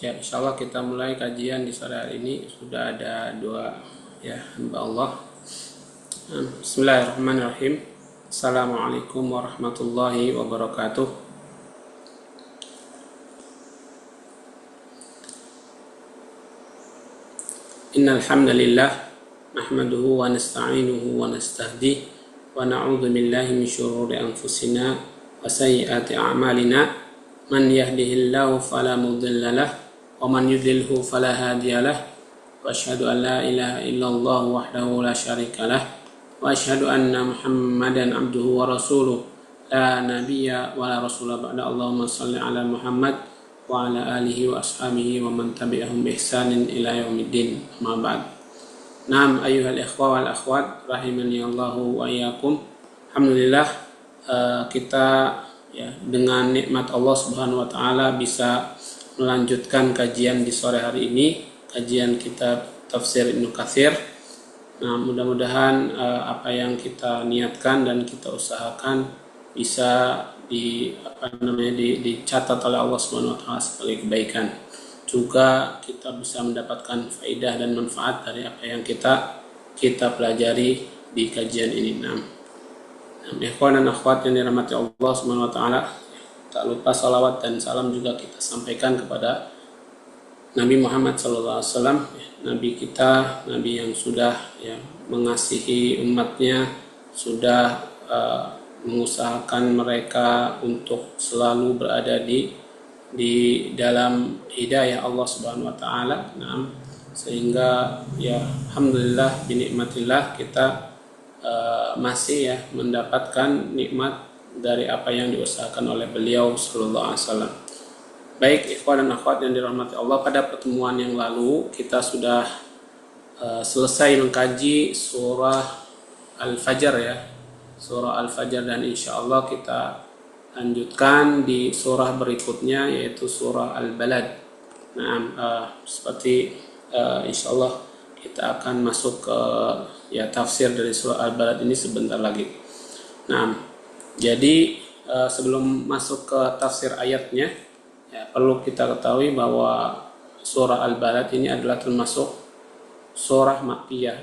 insya Allah kita mulai kajian di sore hari ini. Sudah ada dua ya hamba Allah. Bismillahirrahmanirrahim. Assalamualaikum warahmatullahi wabarakatuh. Innal hamdalillah nahmaduhu wa nasta'inuhu wa nastahdihi wa na'udzu billahi min syururi anfusina wa sayyiati a'malina. Man yahdihillahu fala mudilla lahu wa man yudlilhu fala hadiya lahu. Wa asyhadu an la ilaha illallah wahdahu la syarika lah wa asyhadu anna Muhammadan abduhu wa rasuluh la nabiyya wa la rasula ba'da. Allahumma shalli ala Muhammad wa ala alihi wa ashabihi wa man tabi'ahum bi ihsanin ila yaumiddin. Amma ba'd. Naam ayyuhal ikhwa wal akhwat rahimani Allahu wa iyyakum. Alhamdulillah kita ya dengan nikmat Allah Subhanahu wa taala bisa melanjutkan kajian di sore hari ini, kajian kitab tafsir Ibnu Katsir. Nah, mudah-mudahan apa yang kita niatkan dan kita usahakan bisa dicatat oleh Allah Subhanahu wa taala sebagai kebaikan. Juga kita bisa mendapatkan faedah dan manfaat dari apa yang kita pelajari di kajian ini. Ikhwan dan akhwat yang dirahmati Allah Subhanahu wa taala, tak lupa salawat dan salam juga kita sampaikan kepada Nabi Muhammad SAW, Nabi kita, Nabi yang sudah mengasihi umatnya, sudah mengusahakan mereka untuk selalu berada di dalam hidayah Allah Subhanahu wa taala. Sehingga alhamdulillah binikmatillah kita masih mendapatkan nikmat dari apa yang diusahakan oleh beliau sallallahu alaihi wasallam. Baik ikhwan dan akhwat yang dirahmati Allah, pada pertemuan yang lalu kita sudah selesai mengkaji surah Al-Fajr surah Al-Fajr, dan insya Allah kita lanjutkan di surah berikutnya yaitu surah Al-Balad. Seperti insya Allah kita akan masuk ke tafsir dari surah Al-Balad ini sebentar lagi. Jadi sebelum masuk ke tafsir ayatnya, perlu kita ketahui bahwa surah Al-Balad ini adalah termasuk surah Makkiyah.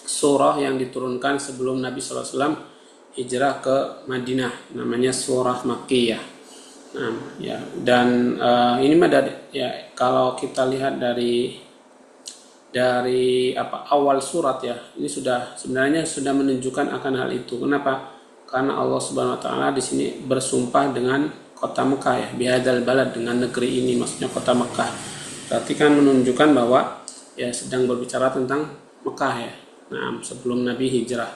Surah yang diturunkan sebelum Nabi SAW hijrah ke Madinah, namanya surah Makkiyah. Dan ini kalau kita lihat dari awal surat ini sebenarnya sudah menunjukkan akan hal itu. Kenapa? Karena Allah Subhanahu wa taala di sini bersumpah dengan kota Mekah bihadzal balad, dengan negeri ini, maksudnya kota Mekah. Berarti kan menunjukkan bahwa sedang berbicara tentang Mekah sebelum Nabi hijrah.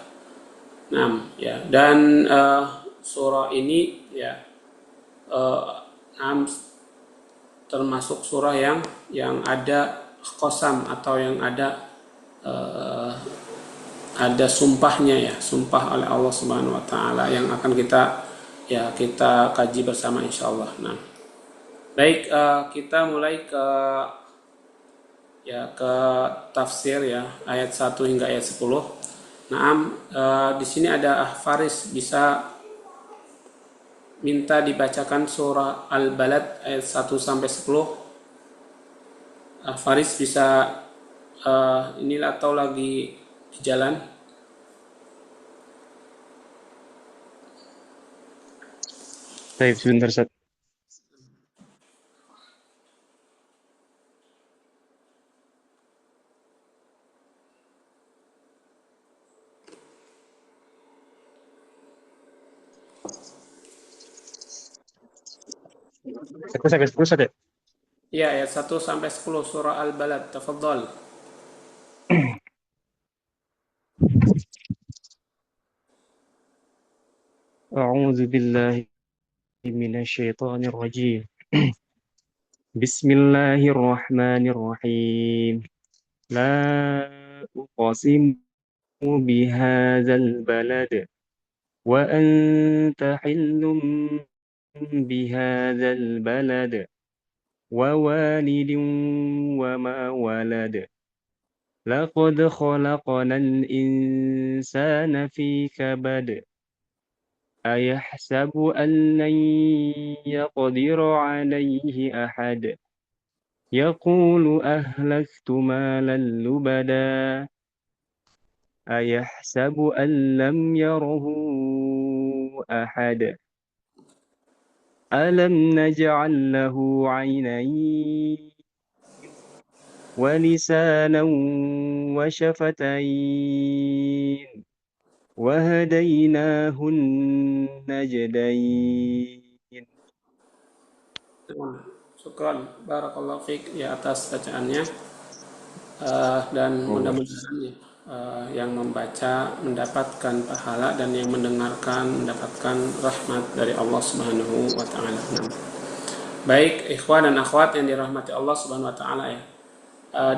Dan surah ini termasuk surah yang ada qasam atau yang ada sumpahnya, sumpah oleh Allah Subhanahu wa taala yang akan kita kaji bersama insyaallah. Baik, kita mulai ke tafsir ayat 1 hingga ayat 10. Di sini ada Faris, bisa minta dibacakan surah Al-Balad ayat 1 sampai 10. Faris bisa inilah atau lagi di jalan? Baik, sebentar Ustaz. Sampai 10 Ustaz ya? Iya, ayat 1 sampai 10 surah Al-Balad. Tafadhal. A'udzu billahi minasyaitonir rajim. Bismillahirrahmanirrahim. La uqsimu bihadzal balad wa anta hillum bihadzal balad wa walidin wa ma walad. Laqad khalaqnal insana fi kabad. أيحسب أن لن يقدر عليه أحد يقول أهلكت مالا لبدا أيحسب أن لم يره أحد ألم نجعل له عينين ولسانا وشفتين وهديناه النجدين. Syukran, barakallahu fiik ya atas bacaannya. Dan Oh, mudah-mudahan ya, yang membaca mendapatkan pahala dan yang mendengarkan mendapatkan rahmat dari Allah Subhanahu wa taala. Baik, ikhwan dan akhwat yang dirahmati Allah Subhanahu wa taala ya.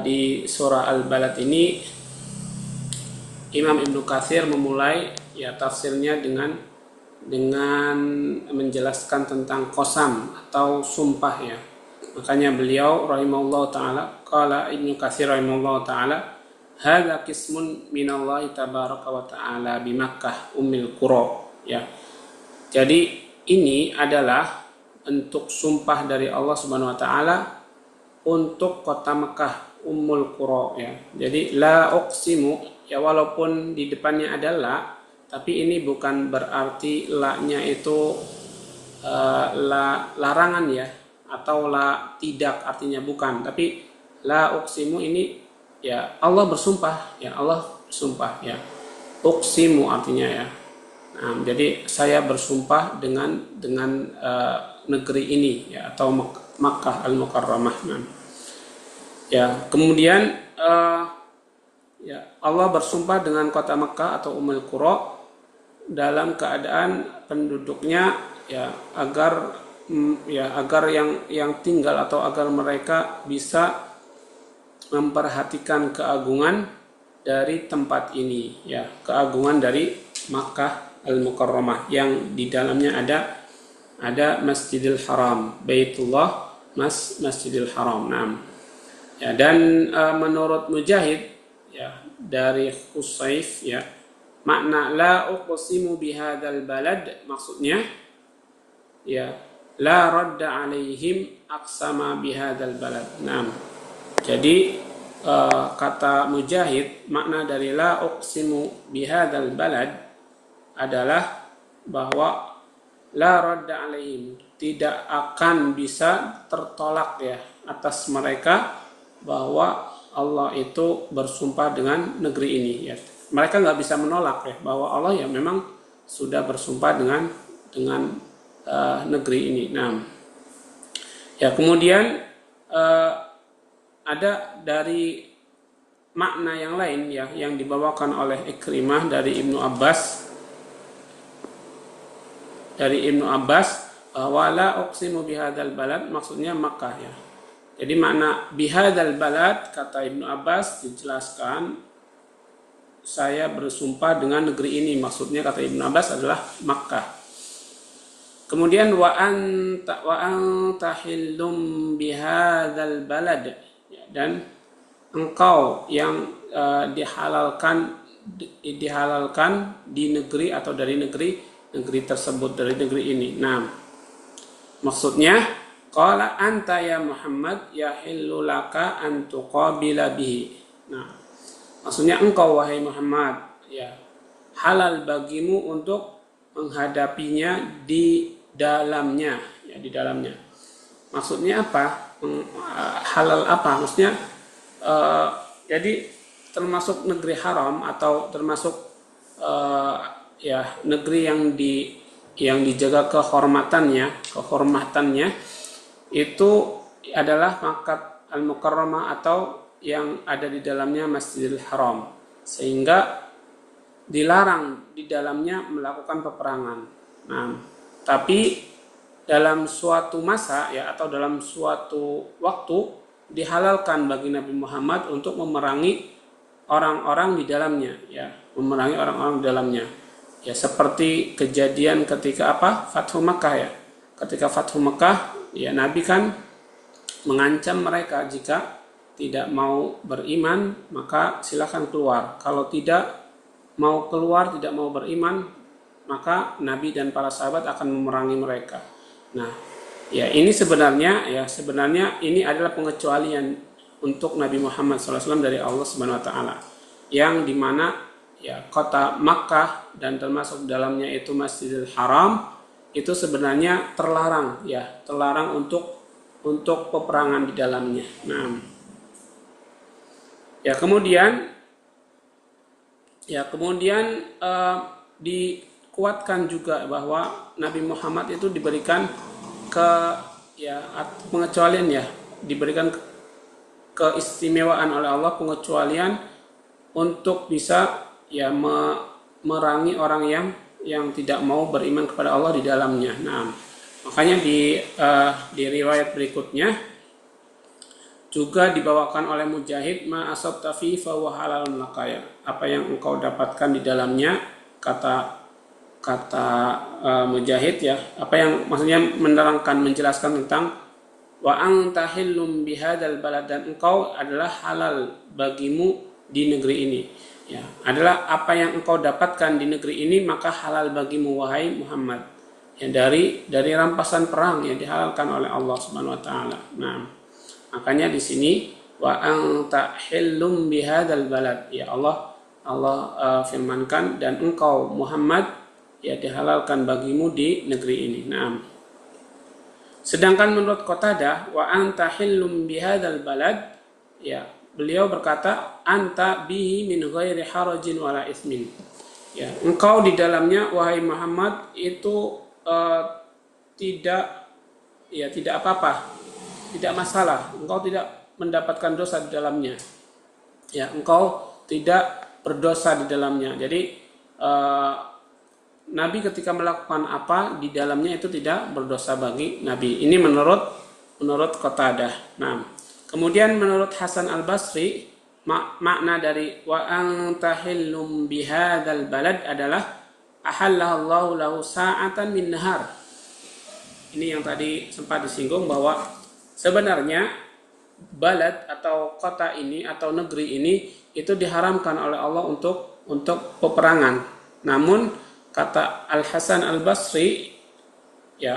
Di surah Al-Balad ini Imam Ibnu Katsir memulai ya tafsirnya dengan menjelaskan tentang qasam atau sumpah ya. Makanya beliau rahimahullah taala qala Ibnu Katsir rahimahullah taala hadza qismun minallahi tabaraka wa taala bi Makkah ummil qura ya. Jadi ini adalah bentuk sumpah dari Allah Subhanahu wa taala untuk kota Mekah Ummul Qura ya. Jadi la uqsimu ya, walaupun di depannya ada la, tapi ini bukan berarti la-nya itu la larangan ya, atau la tidak, artinya bukan, tapi la uqsimu ini ya Allah bersumpah ya, Allah bersumpah ya. Uqsimu artinya ya. Nah, jadi saya bersumpah dengan negeri ini ya, atau Makkah Al-Mukarramah. Ya, kemudian ya Allah bersumpah dengan kota Makkah atau Ummul Qura dalam keadaan penduduknya ya agar yang tinggal atau agar mereka bisa memperhatikan keagungan dari tempat ini ya, keagungan dari Makkah Al-Mukarramah yang di dalamnya ada Masjidil Haram, Baitullah Masjidil Haram. Nah, ya, dan menurut Mujahid ya dari Khusayf ya, makna la uqsimu bihadzal balad maksudnya ya la radda alaihim aqsama bihadzal balad. Nah, jadi kata Mujahid makna dari la uqsimu bihadzal balad adalah bahwa la radda alaihim, tidak akan bisa tertolak ya atas mereka bahwa Allah itu bersumpah dengan negeri ini ya. Mereka nggak bisa menolak ya bahwa Allah ya memang sudah bersumpah dengan negeri ini. Nah, ya kemudian ada dari makna yang lain ya yang dibawakan oleh Ikrimah dari Ibnu Abbas bahwa la uqsimu bihadzal balad maksudnya Makkah ya. Jadi makna bihadzal balad kata Ibnu Abbas dijelaskan saya bersumpah dengan negeri ini, maksudnya kata Ibnu Abbas adalah Makkah. Kemudian wa anta hillum bihadzal balad ya, dan engkau yang dihalalkan di negeri atau dari negeri tersebut, dari negeri ini. Nah, maksudnya qala anta ya Muhammad yahillu laka an tuqabila bihi. Nah, maksudnya engkau wahai Muhammad ya halal bagimu untuk menghadapinya di dalamnya ya, di dalamnya. Maksudnya apa? Halal apa? Maksudnya jadi termasuk negeri haram atau termasuk ya negeri yang dijaga kehormatannya itu adalah Makkah Al-Mukarramah atau yang ada di dalamnya Masjidil Haram, sehingga dilarang di dalamnya melakukan peperangan. Nah, tapi dalam suatu masa ya atau dalam suatu waktu dihalalkan bagi Nabi Muhammad untuk memerangi orang-orang di dalamnya ya, memerangi orang-orang di dalamnya. Ya seperti kejadian ketika Fathu Makkah ya. Ketika Fathu Makkah ya Nabi kan mengancam mereka jika tidak mau beriman maka silakan keluar. Kalau tidak mau keluar, tidak mau beriman, maka Nabi dan para sahabat akan memerangi mereka. Nah, ya ini sebenarnya ini adalah pengecualian untuk Nabi Muhammad SAW dari Allah Subhanahu Wa Taala, yang dimana ya kota Makkah dan termasuk dalamnya itu Masjidil Haram itu sebenarnya terlarang untuk peperangan di dalamnya. Nah, kemudian dikuatkan juga bahwa Nabi Muhammad itu diberikan pengecualian, diberikan keistimewaan oleh Allah, pengecualian untuk bisa memerangi orang yang tidak mau beriman kepada Allah di dalamnya. Nah, makanya di riwayat berikutnya juga dibawakan oleh Mujahid, ma asabta fi fa huwa halalun laka, apa yang engkau dapatkan di dalamnya, kata Mujahid apa yang maksudnya menerangkan, menjelaskan tentang wa anta hillum bihadzal balad, dan engkau adalah halal bagimu di negeri ini, adalah apa yang engkau dapatkan di negeri ini maka halal bagimu wahai Muhammad, dari rampasan perang yang dihalalkan oleh Allah Subhanahu wa taala. Nah, makanya di sini wa anta hillum bihadzal balad, Allah firmankan, dan engkau Muhammad dihalalkan bagimu di negeri ini. Nah, sedangkan menurut Qatadah wa anta hillum bihadzal balad, beliau berkata anta bihi min ghairi harajin wala ismin, engkau di dalamnya wahai Muhammad itu tidak apa-apa, tidak masalah, engkau tidak mendapatkan dosa di dalamnya, engkau tidak berdosa di dalamnya. Jadi Nabi ketika melakukan apa di dalamnya itu tidak berdosa bagi Nabi. Ini menurut Qatadah. Nah, kemudian menurut Hasan Al-Basri, makna dari wa anta hillum bihadzal balad adalah ahallallahu lahu sa'atan min nahar. Ini yang tadi sempat disinggung bahwa sebenarnya balad atau kota ini atau negeri ini itu diharamkan oleh Allah untuk peperangan. Namun kata Al-Hasan Al-Basri,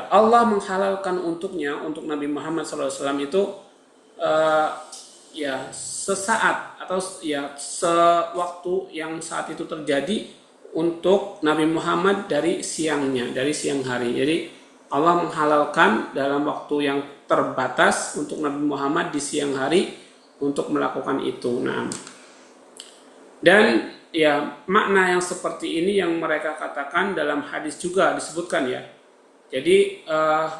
Allah menghalalkan untuk Nabi Muhammad SAW itu sesaat atau sewaktu yang saat itu terjadi untuk Nabi Muhammad dari siang hari. Jadi Allah menghalalkan dalam waktu yang terbatas untuk Nabi Muhammad di siang hari untuk melakukan itu. Nah, dan makna yang seperti ini yang mereka katakan dalam hadis juga disebutkan. Jadi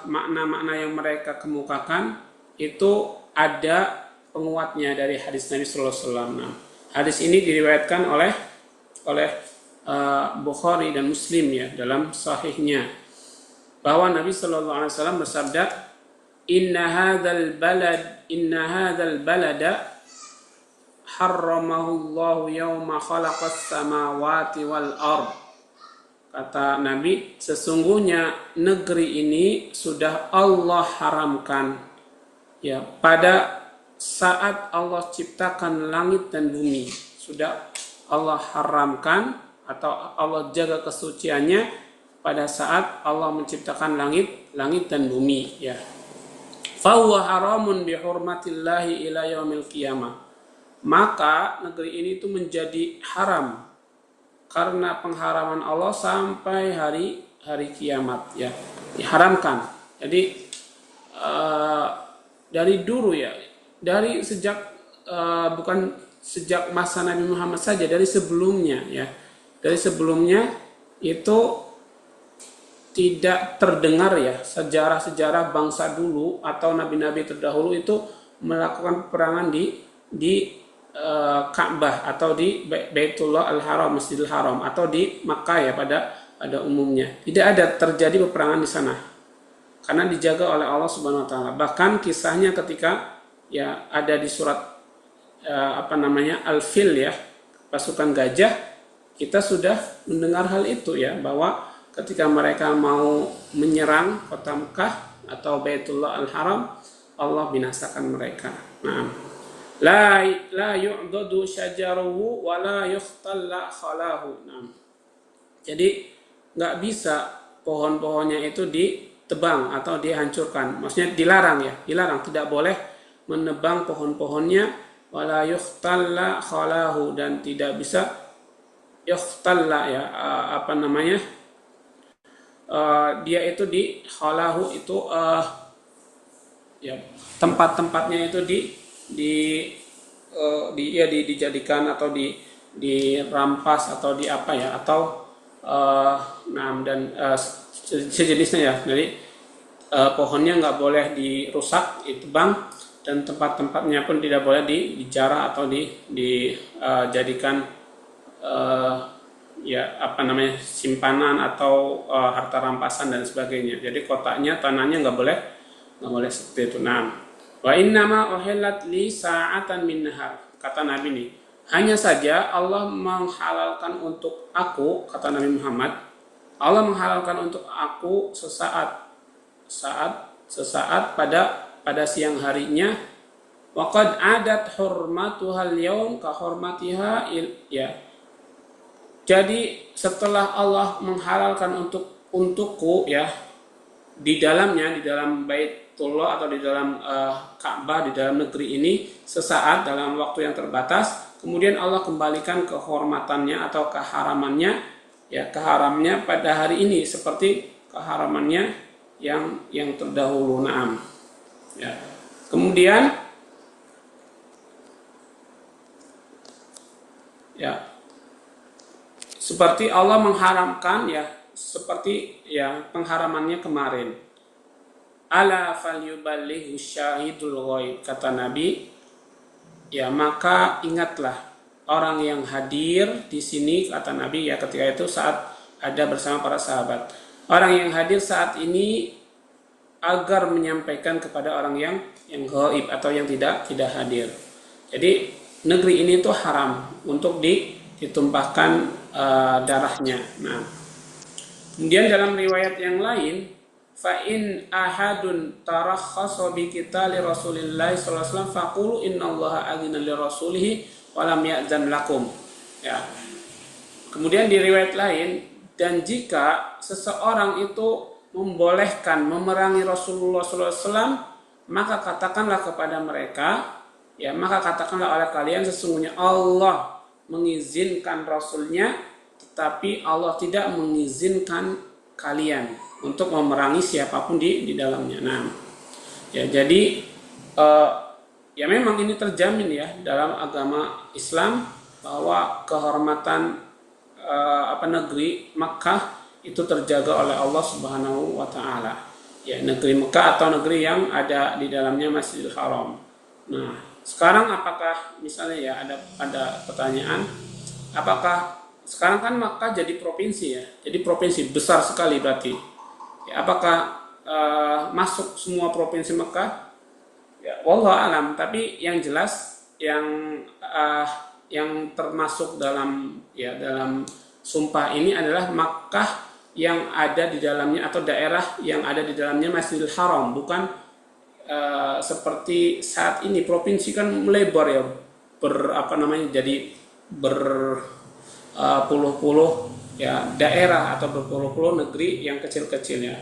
makna-makna yang mereka kemukakan itu ada penguatnya dari hadis Nabi Sallallahu Alaihi Wasallam. Nah, hadis ini diriwayatkan oleh Bukhari dan Muslim dalam sahihnya, bahwa Nabi Sallallahu Alaihi Wasallam bersabda, Inna hadzal balada harramahullahu yawma khalaqas samawati wal ard. Kata Nabi, sesungguhnya negeri ini sudah Allah haramkan pada saat Allah ciptakan langit dan bumi. Sudah Allah haramkan atau Allah jaga kesuciannya pada saat Allah menciptakan langit dan bumi. Fa huwa haramun bi hurmatillahi ila yaumil qiyamah. Maka negeri ini itu menjadi haram karena pengharaman Allah sampai hari kiamat, diharamkan. Jadi dari dulu dari sejak bukan sejak masa Nabi Muhammad saja, dari sebelumnya itu tidak terdengar sejarah-sejarah bangsa dulu atau nabi-nabi terdahulu itu melakukan peperangan di Ka'bah atau di Baitullah Al-Haram, Masjidil Haram, atau di Makkah pada umumnya. Tidak ada terjadi peperangan di sana karena dijaga oleh Allah Subhanahu wa taala. Bahkan kisahnya ketika ada di surat Al-Fil, pasukan gajah, kita sudah mendengar hal itu bahwa ketika mereka mau menyerang kota Mekah atau Baitullah Al-Haram, Allah binasakan mereka. Nah, la yu'dadu syajaruhu wa la yukhtalla khalahu. Nah, jadi nggak bisa pohon-pohonnya itu ditebang atau dihancurkan. Maksudnya dilarang ya, dilarang, tidak boleh menebang pohon-pohonnya, wala yuhtalla khalahu, dan tidak bisa yuhtalla ya, apa namanya, dia itu di khalahu itu ya tempat-tempatnya itu di dijadikan atau dirampas atau di apa ya, atau dan sejenisnya ya. Jadi pohonnya nggak boleh dirusak, ditebang, dan tempat-tempatnya pun tidak boleh dijarah atau dijadikan ya apa namanya, simpanan atau harta rampasan dan sebagainya. Jadi kotaknya, tanahnya nggak boleh seperti itu. Nah, wa innama uhillat li sa'atan min nahar, kata Nabi nih, hanya saja Allah menghalalkan untuk aku, kata Nabi Muhammad, Allah menghalalkan untuk aku sesaat pada siang harinya, waqad adat hurmatuhal yaum ka hurmatiha ya. Jadi setelah Allah menghalalkan untukku ya, di dalam Baitullah atau di dalam Ka'bah, di dalam negeri ini sesaat dalam waktu yang terbatas, kemudian Allah kembalikan kehormatannya atau keharamannya ya, keharamnya pada hari ini seperti keharamannya yang terdahulu. Naam. Ya. Kemudian ya, seperti Allah mengharamkan ya, seperti ya pengharamannya kemarin. Ala falyuballighu syahidul ghaib, kata Nabi, ya maka ingatlah orang yang hadir di sini, kata Nabi ya, ketika itu saat ada bersama para sahabat. Orang yang hadir saat ini agar menyampaikan kepada orang yang ghaib atau yang tidak hadir. Jadi negeri ini tuh haram untuk ditumpahkan darahnya. Nah, kemudian dalam riwayat yang lain, fa in ahadun tarakhasa bi qitali Rasulillah sallallahu alaihi wasallam faqulu innallaha adzina li rasulihi wa lam ya'zan lakum. Ya. Kemudian di riwayat lain, dan jika seseorang itu membolehkan memerangi Rasulullah sallallahu alaihi wasallam, maka katakanlah kepada mereka, ya maka katakanlah oleh kalian, sesungguhnya Allah mengizinkan Rasulnya, tetapi Allah tidak mengizinkan kalian untuk memerangi siapapun di dalamnya. Nah, ya jadi ya memang ini terjamin ya dalam agama Islam bahwa kehormatan negeri Makkah itu terjaga oleh Allah Subhanahu wa taala. Ya, negeri Mekah atau negeri yang ada di dalamnya Masjidil Haram. Nah, sekarang apakah misalnya ya ada pertanyaan, apakah sekarang kan Makkah jadi provinsi ya, jadi provinsi besar sekali berarti. Ya, apakah masuk semua provinsi Makkah? Ya, wallahu alam. Tapi yang jelas yang termasuk dalam sumpah ini adalah Makkah yang ada di dalamnya atau daerah yang ada di dalamnya Masjidil Haram, bukan seperti saat ini provinsi kan melebar ya, jadi berpuluh-puluh ya daerah atau berpuluh-puluh negeri yang kecil-kecil ya.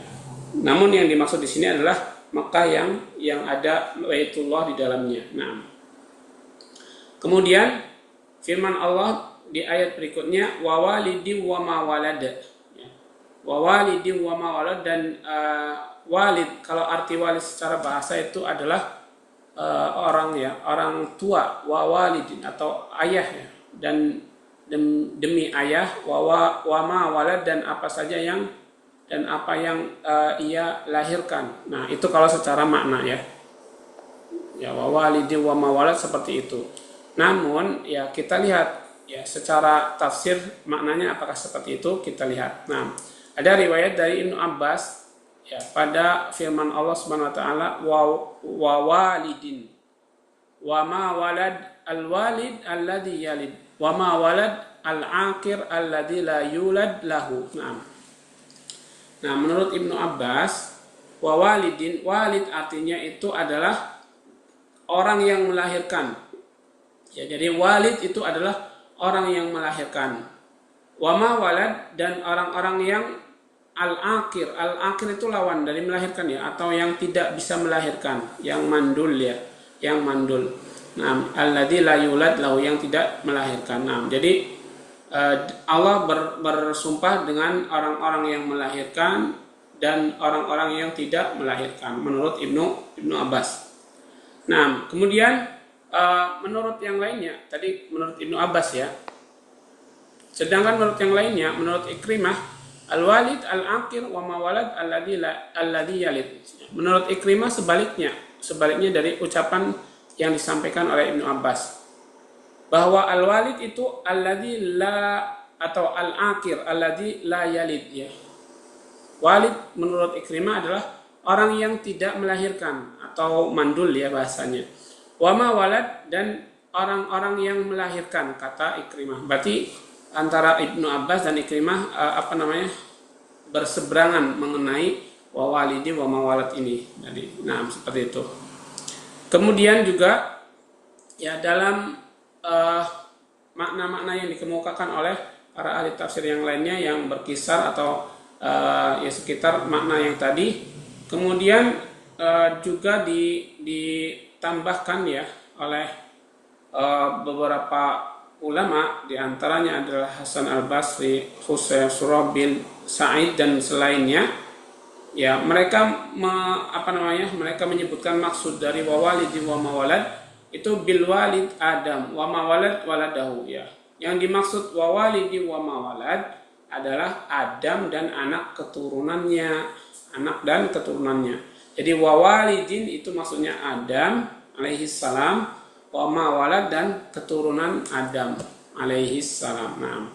Namun yang dimaksud di sini adalah Makkah yang ada Baitullah di dalamnya. Nah, kemudian firman Allah di ayat berikutnya, wa walidi wa ma walad. Wa walidi wa ma walad, dan walid, kalau arti walid secara bahasa itu adalah orang tua, wa walidin atau ayah ya, dan demi ayah, wa ma walad, dan apa saja yang ia lahirkan. Nah, itu kalau secara makna ya. Ya, wa walidi wa ma walad seperti itu. Namun ya kita lihat ya secara tafsir maknanya apakah seperti itu, kita lihat. Nah, ada riwayat dari Ibnu Abbas ya, pada firman Allah Subhanahu wa taala, wa walidin wa ma walad, al walid alladhi yalid wa ma walad al aqir alladhi la yulad lahu. Nah, menurut Ibnu Abbas, wa walidin, walid artinya itu adalah orang yang melahirkan. Ya, jadi walid itu adalah orang yang melahirkan. Wa ma walad, dan orang-orang yang al-akir. Al-akir itu lawan dari melahirkan ya, atau yang tidak bisa melahirkan, yang mandul ya, yang mandul. Nah, alladzi la yulad lahu, yang tidak melahirkan. Nah, jadi Allah bersumpah dengan orang-orang yang melahirkan dan orang-orang yang tidak melahirkan menurut Ibnu Abbas. Nah, kemudian menurut yang lainnya, tadi menurut Ibnu Abbas ya. Sedangkan menurut yang lainnya, menurut Ikrimah, al-walid al-aqir wa ma walad alladzi yalid. Menurut Ikrimah sebaliknya dari ucapan yang disampaikan oleh Ibnu Abbas. Bahwa al-walid itu alladzi la, atau al-aqir alladzi la yalid ya. Walid menurut Ikrimah adalah orang yang tidak melahirkan atau mandul ya bahasanya. Wa ma walad, dan orang-orang yang melahirkan, kata Ikrimah. Berarti antara Ibnu Abbas dan Ikrimah berseberangan mengenai wa walidi wa ma walad ini. Jadi, nah seperti itu. Kemudian juga ya dalam makna-makna yang dikemukakan oleh para ahli tafsir yang lainnya yang berkisar atau ya sekitar makna yang tadi. Kemudian juga ditambahkan ya oleh beberapa ulama, diantaranya adalah Hasan al-Basri, Husain Surabil, Sa'id dan selainnya. Ya, mereka mereka menyebutkan maksud dari wawalidi wa mawalad itu bil walid Adam wa mawalad waladahu ya. Yang dimaksud wawalidi wa mawalad adalah Adam dan anak keturunannya, Jadi wawalidin itu maksudnya Adam alaihi salam, wa mawalad dan keturunan Adam alaihi salam. Nah,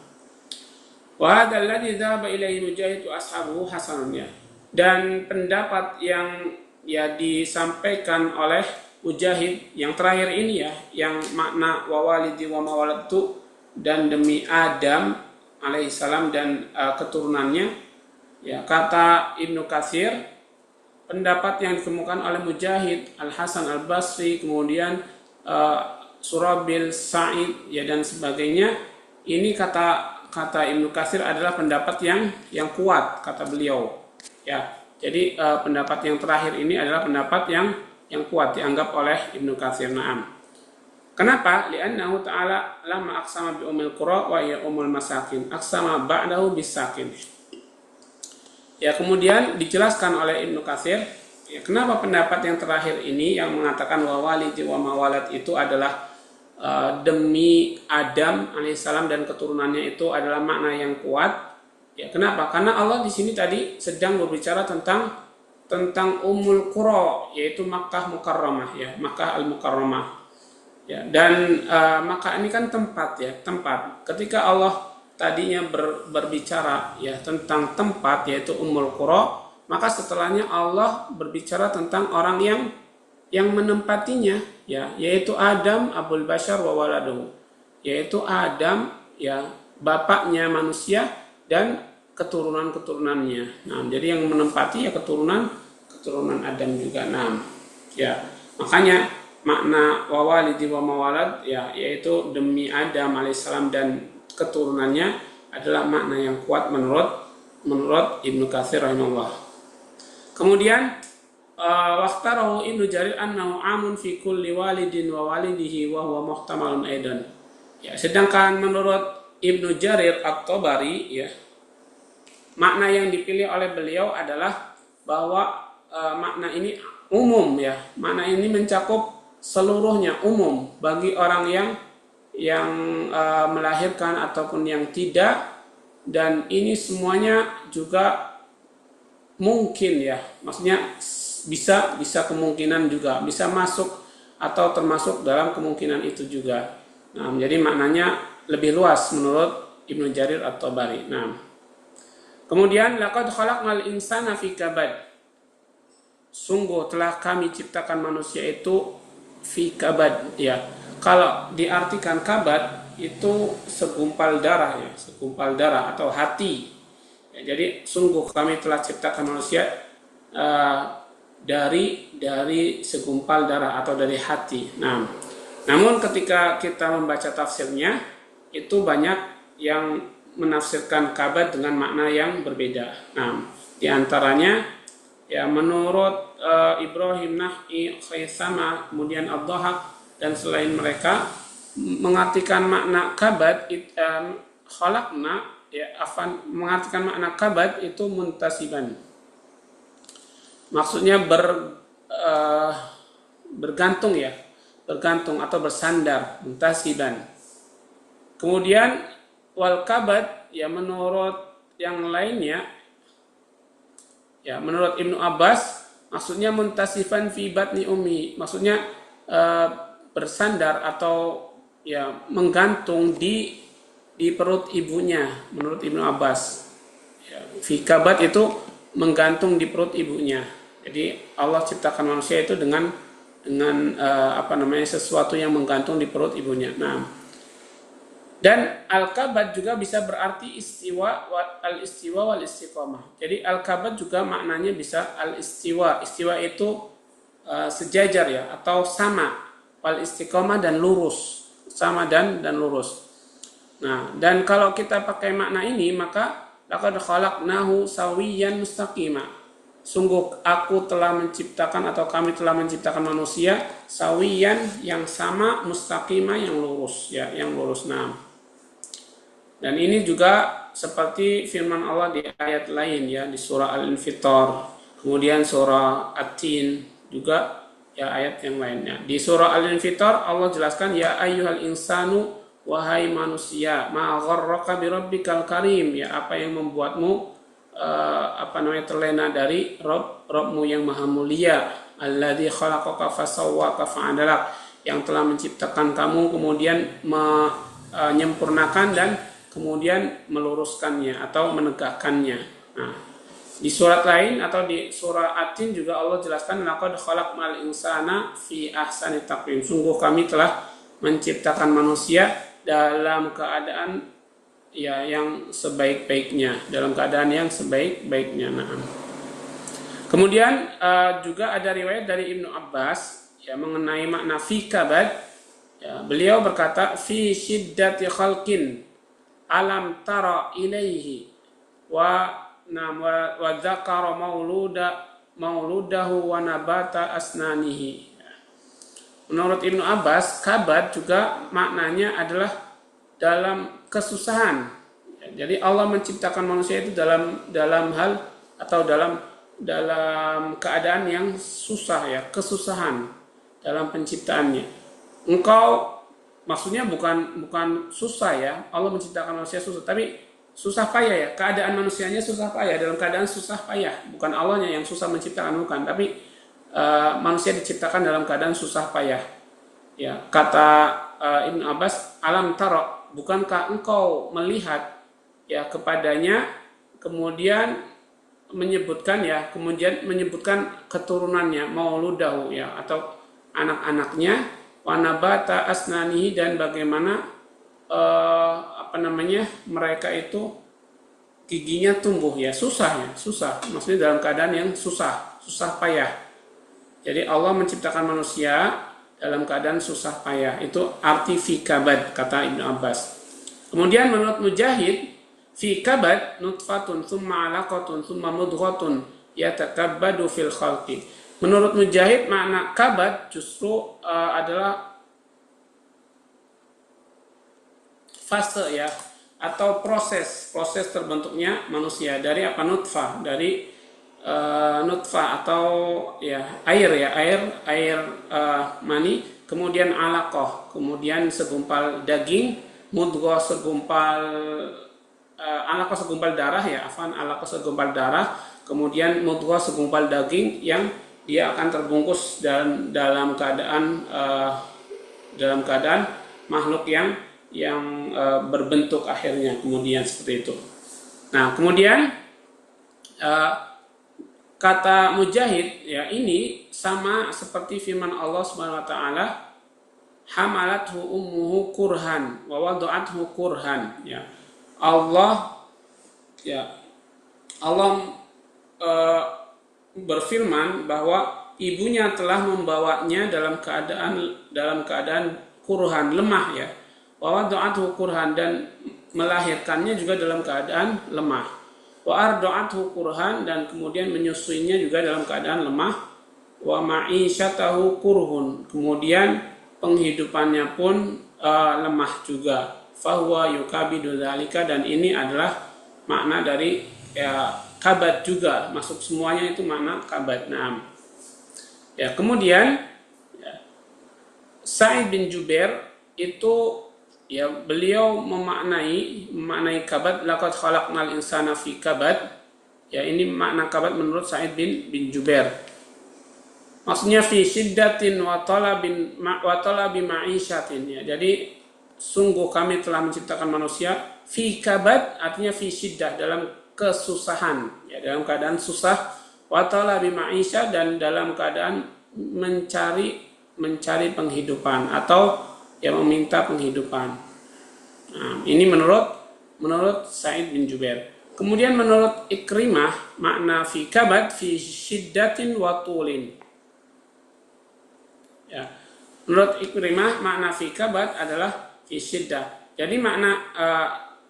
wa hadzal ladzi dzahaba ilaihi Mujahid wa ashabuhu hasanun ya. Dan pendapat yang ya disampaikan oleh Mujahid yang terakhir ini ya, yang makna wawalidi wa mawalad itu dan demi Adam alaihissalam dan keturunannya ya, kata Ibnu Katsir, pendapat yang dikemukakan oleh Mujahid, Al-Hasan Al-Basri, kemudian Surabil, Sa'id ya dan sebagainya, ini kata Ibnu Katsir adalah pendapat yang kuat, kata beliau ya. Jadi pendapat yang terakhir ini adalah pendapat yang kuat dianggap oleh Ibnu Katsir. Naam. Kenapa? Li'annahu ta'ala lama aqsama bi umil qura wa ya umul masakin, aqsama ba'dahu bisakin. Ya, kemudian dijelaskan oleh Ibnu Katsir, ya, kenapa pendapat yang terakhir ini yang mengatakan wa walidi wa mawalad itu adalah demi Adam alaihissalam dan keturunannya, itu adalah makna yang kuat. Ya, kenapa? Karena Allah di sini tadi sedang berbicara tentang Ummul Qura, yaitu Makkah Mukarramah ya, Makkah Al-Mukarramah. Ya, dan maka ini kan tempat. Ketika Allah tadinya berbicara ya tentang tempat, yaitu Ummul Qura, maka setelahnya Allah berbicara tentang orang yang menempatinya ya, yaitu Adam Abul Bashar wa waladuhu, yaitu Adam ya, bapaknya manusia dan keturunan-keturunannya. Nah, jadi yang menempati ya keturunan Adam juga. Nah, ya makanya makna wawalidi wa mawalad ya, yaitu demi Adam alaihissalam dan keturunannya adalah makna yang kuat menurut Ibnu Katsir rahimahullah. Kemudian waqtarahu Ibnu Jarir annahu amun fi kulli walidin wa walidihi wa huwa muhtamalun aidan. Ya, sedangkan menurut Ibnu Jarir At-Tabari ya, makna yang dipilih oleh beliau adalah bahwa makna ini umum ya. Makna ini mencakup seluruhnya, umum bagi orang yang melahirkan ataupun yang tidak, dan ini semuanya juga mungkin ya, maksudnya bisa kemungkinan juga bisa masuk atau termasuk dalam kemungkinan itu juga. Nah, jadi maknanya lebih luas menurut Ibnu Jarir At-Tabari. Nah, kemudian laqad khalaqnal insana fi kabad, sungguh telah kami ciptakan manusia itu fi kabad ya. Kalau diartikan kabad itu segumpal darah ya, segumpal darah atau hati ya, jadi sungguh kami telah ciptakan manusia dari segumpal darah atau dari hati. Nah, namun ketika kita membaca tafsirnya itu banyak yang menafsirkan kabad dengan makna yang berbeda. Nah, di antaranya ya menurut Ibrahim Nah'i, Khaisama, kemudian Ad-Dhahak dan selain mereka mengartikan makna kabad khalaqna ya afan mengartikan makna kabad itu muntasiban. Maksudnya bergantung ya, bergantung atau bersandar, muntasiban. Kemudian wal kabad ya menurut yang lainnya ya menurut Ibnu Abbas maksudnya muntasifan fi batni ummi, maksudnya bersandar atau ya menggantung di perut ibunya menurut Ibnu Abbas. Ya, fi kabad itu menggantung di perut ibunya. Jadi Allah ciptakan manusia itu dengan sesuatu yang menggantung di perut ibunya. Nah, dan al-kabad juga bisa berarti istiwa, al-istiwa wal istiqamah. Jadi al-kabad juga maknanya bisa al-istiwa. Istiwa itu sejajar ya atau sama. Wal istiqamah dan lurus. Sama dan lurus. Nah, dan kalau kita pakai makna ini maka laqad khalaqnahu sawiyan mustaqima. Sungguh aku telah menciptakan atau kami telah menciptakan manusia sawiyan yang sama, mustaqima yang lurus ya, yang lurus. Nah, dan ini juga seperti firman Allah di ayat lain ya, di surah Al-Infitar, kemudian surah At-Tin juga ya ayat yang lainnya. Di surah Al-Infitar Allah jelaskan ya ayyuhal insanu, wahai manusia, ma gharraka birabbikal karim, ya apa yang membuatmu terlena dari Rabbmu yang maha mulia, alladzi khalaqaka fasawwaka fa'adalak, yang telah menciptakan kamu kemudian menyempurnakan dan kemudian meluruskannya atau menegakkannya. Nah, di surat lain atau di surah At-Tin juga Allah jelaskan laqad khalaqnal insana fi ahsani taqwim. Sungguh kami telah menciptakan manusia dalam keadaan ya yang sebaik-baiknya, dalam keadaan yang sebaik-baiknya. Nah, kemudian juga ada riwayat dari Ibnu Abbas ya mengenai makna fi kabad. Ya, beliau berkata fi syiddati khalqin alam tara ilaihi wa dzakara mauludahu wa nabata asnanihi. Menurut Ibnu Abbas, kabad juga maknanya adalah dalam kesusahan. Jadi Allah menciptakan manusia itu dalam hal atau dalam keadaan yang susah ya, kesusahan dalam penciptaannya. Engkau maksudnya bukan susah ya, Allah menciptakan manusia susah, tapi susah payah ya, keadaan manusianya susah payah, dalam keadaan susah payah, bukan Allahnya yang susah menciptakan, bukan, tapi manusia diciptakan dalam keadaan susah payah. Ya, kata Ibnu Abbas, alam tara, bukankah engkau melihat ya kepadanya, kemudian menyebutkan keturunannya, mauludahu ya atau anak-anaknya, wanabata asnanihi, dan bagaimana mereka itu giginya tumbuh ya, susah, maksudnya dalam keadaan yang susah payah. Jadi Allah menciptakan manusia dalam keadaan susah payah, itu arti fi kabad kata Ibnu Abbas. Kemudian menurut Mujahid, fi kabad nutfatun thumma alaqatun thumma mudghatun yatakabbadu fil khalqi. Menurut Mujahid makna kabad justru adalah fase ya atau proses terbentuknya manusia dari apa, nutfah, dari nutfah atau ya air mani, kemudian alaqah, kemudian segumpal daging, mudghah alaqah segumpal darah ya, alaqah segumpal darah, kemudian mudghah segumpal daging yang dia akan terbungkus dalam keadaan makhluk yang berbentuk akhirnya kemudian seperti itu. Nah, kemudian kata Mujahid ya, ini sama seperti firman Allah Subhanahu wa taala, hamalathu ummuhu kurhan wa wada'athu kurhan ya. Allah berfirman bahwa ibunya telah membawanya dalam keadaan kurhan, lemah ya. Wa wada'athu kurhan, dan melahirkannya juga dalam keadaan lemah. Wa arda'athu kurhan, dan kemudian menyusuinya juga dalam keadaan lemah. Wa ma'isyatahu kurhun, kemudian penghidupannya pun lemah juga. Fahuwa yukabidu dzalika, dan ini adalah makna dari kabad juga, masuk semuanya itu makna kabad. Nah, ya kemudian Sa'id bin Jubair itu ya beliau memaknai kabad, laqad khalaqnal insana fi kabad. Ya, ini makna kabad menurut Sa'id bin Jubair. Maksudnya fi syiddatin wa talabi ma'isyatin, ya. Jadi sungguh kami telah menciptakan manusia fi kabad, artinya fi syiddah, dalam kesusahan, ya, dalam keadaan susah, wa talabi ma'isyah, dan dalam keadaan mencari penghidupan atau yang meminta penghidupan. Nah, ini menurut Sa'id bin Jubair. Kemudian menurut Ikrimah, makna fi kabad fi syiddatin wa tulin. Ya. Menurut Ikrimah, makna fi kabad adalah fi syiddah. Jadi makna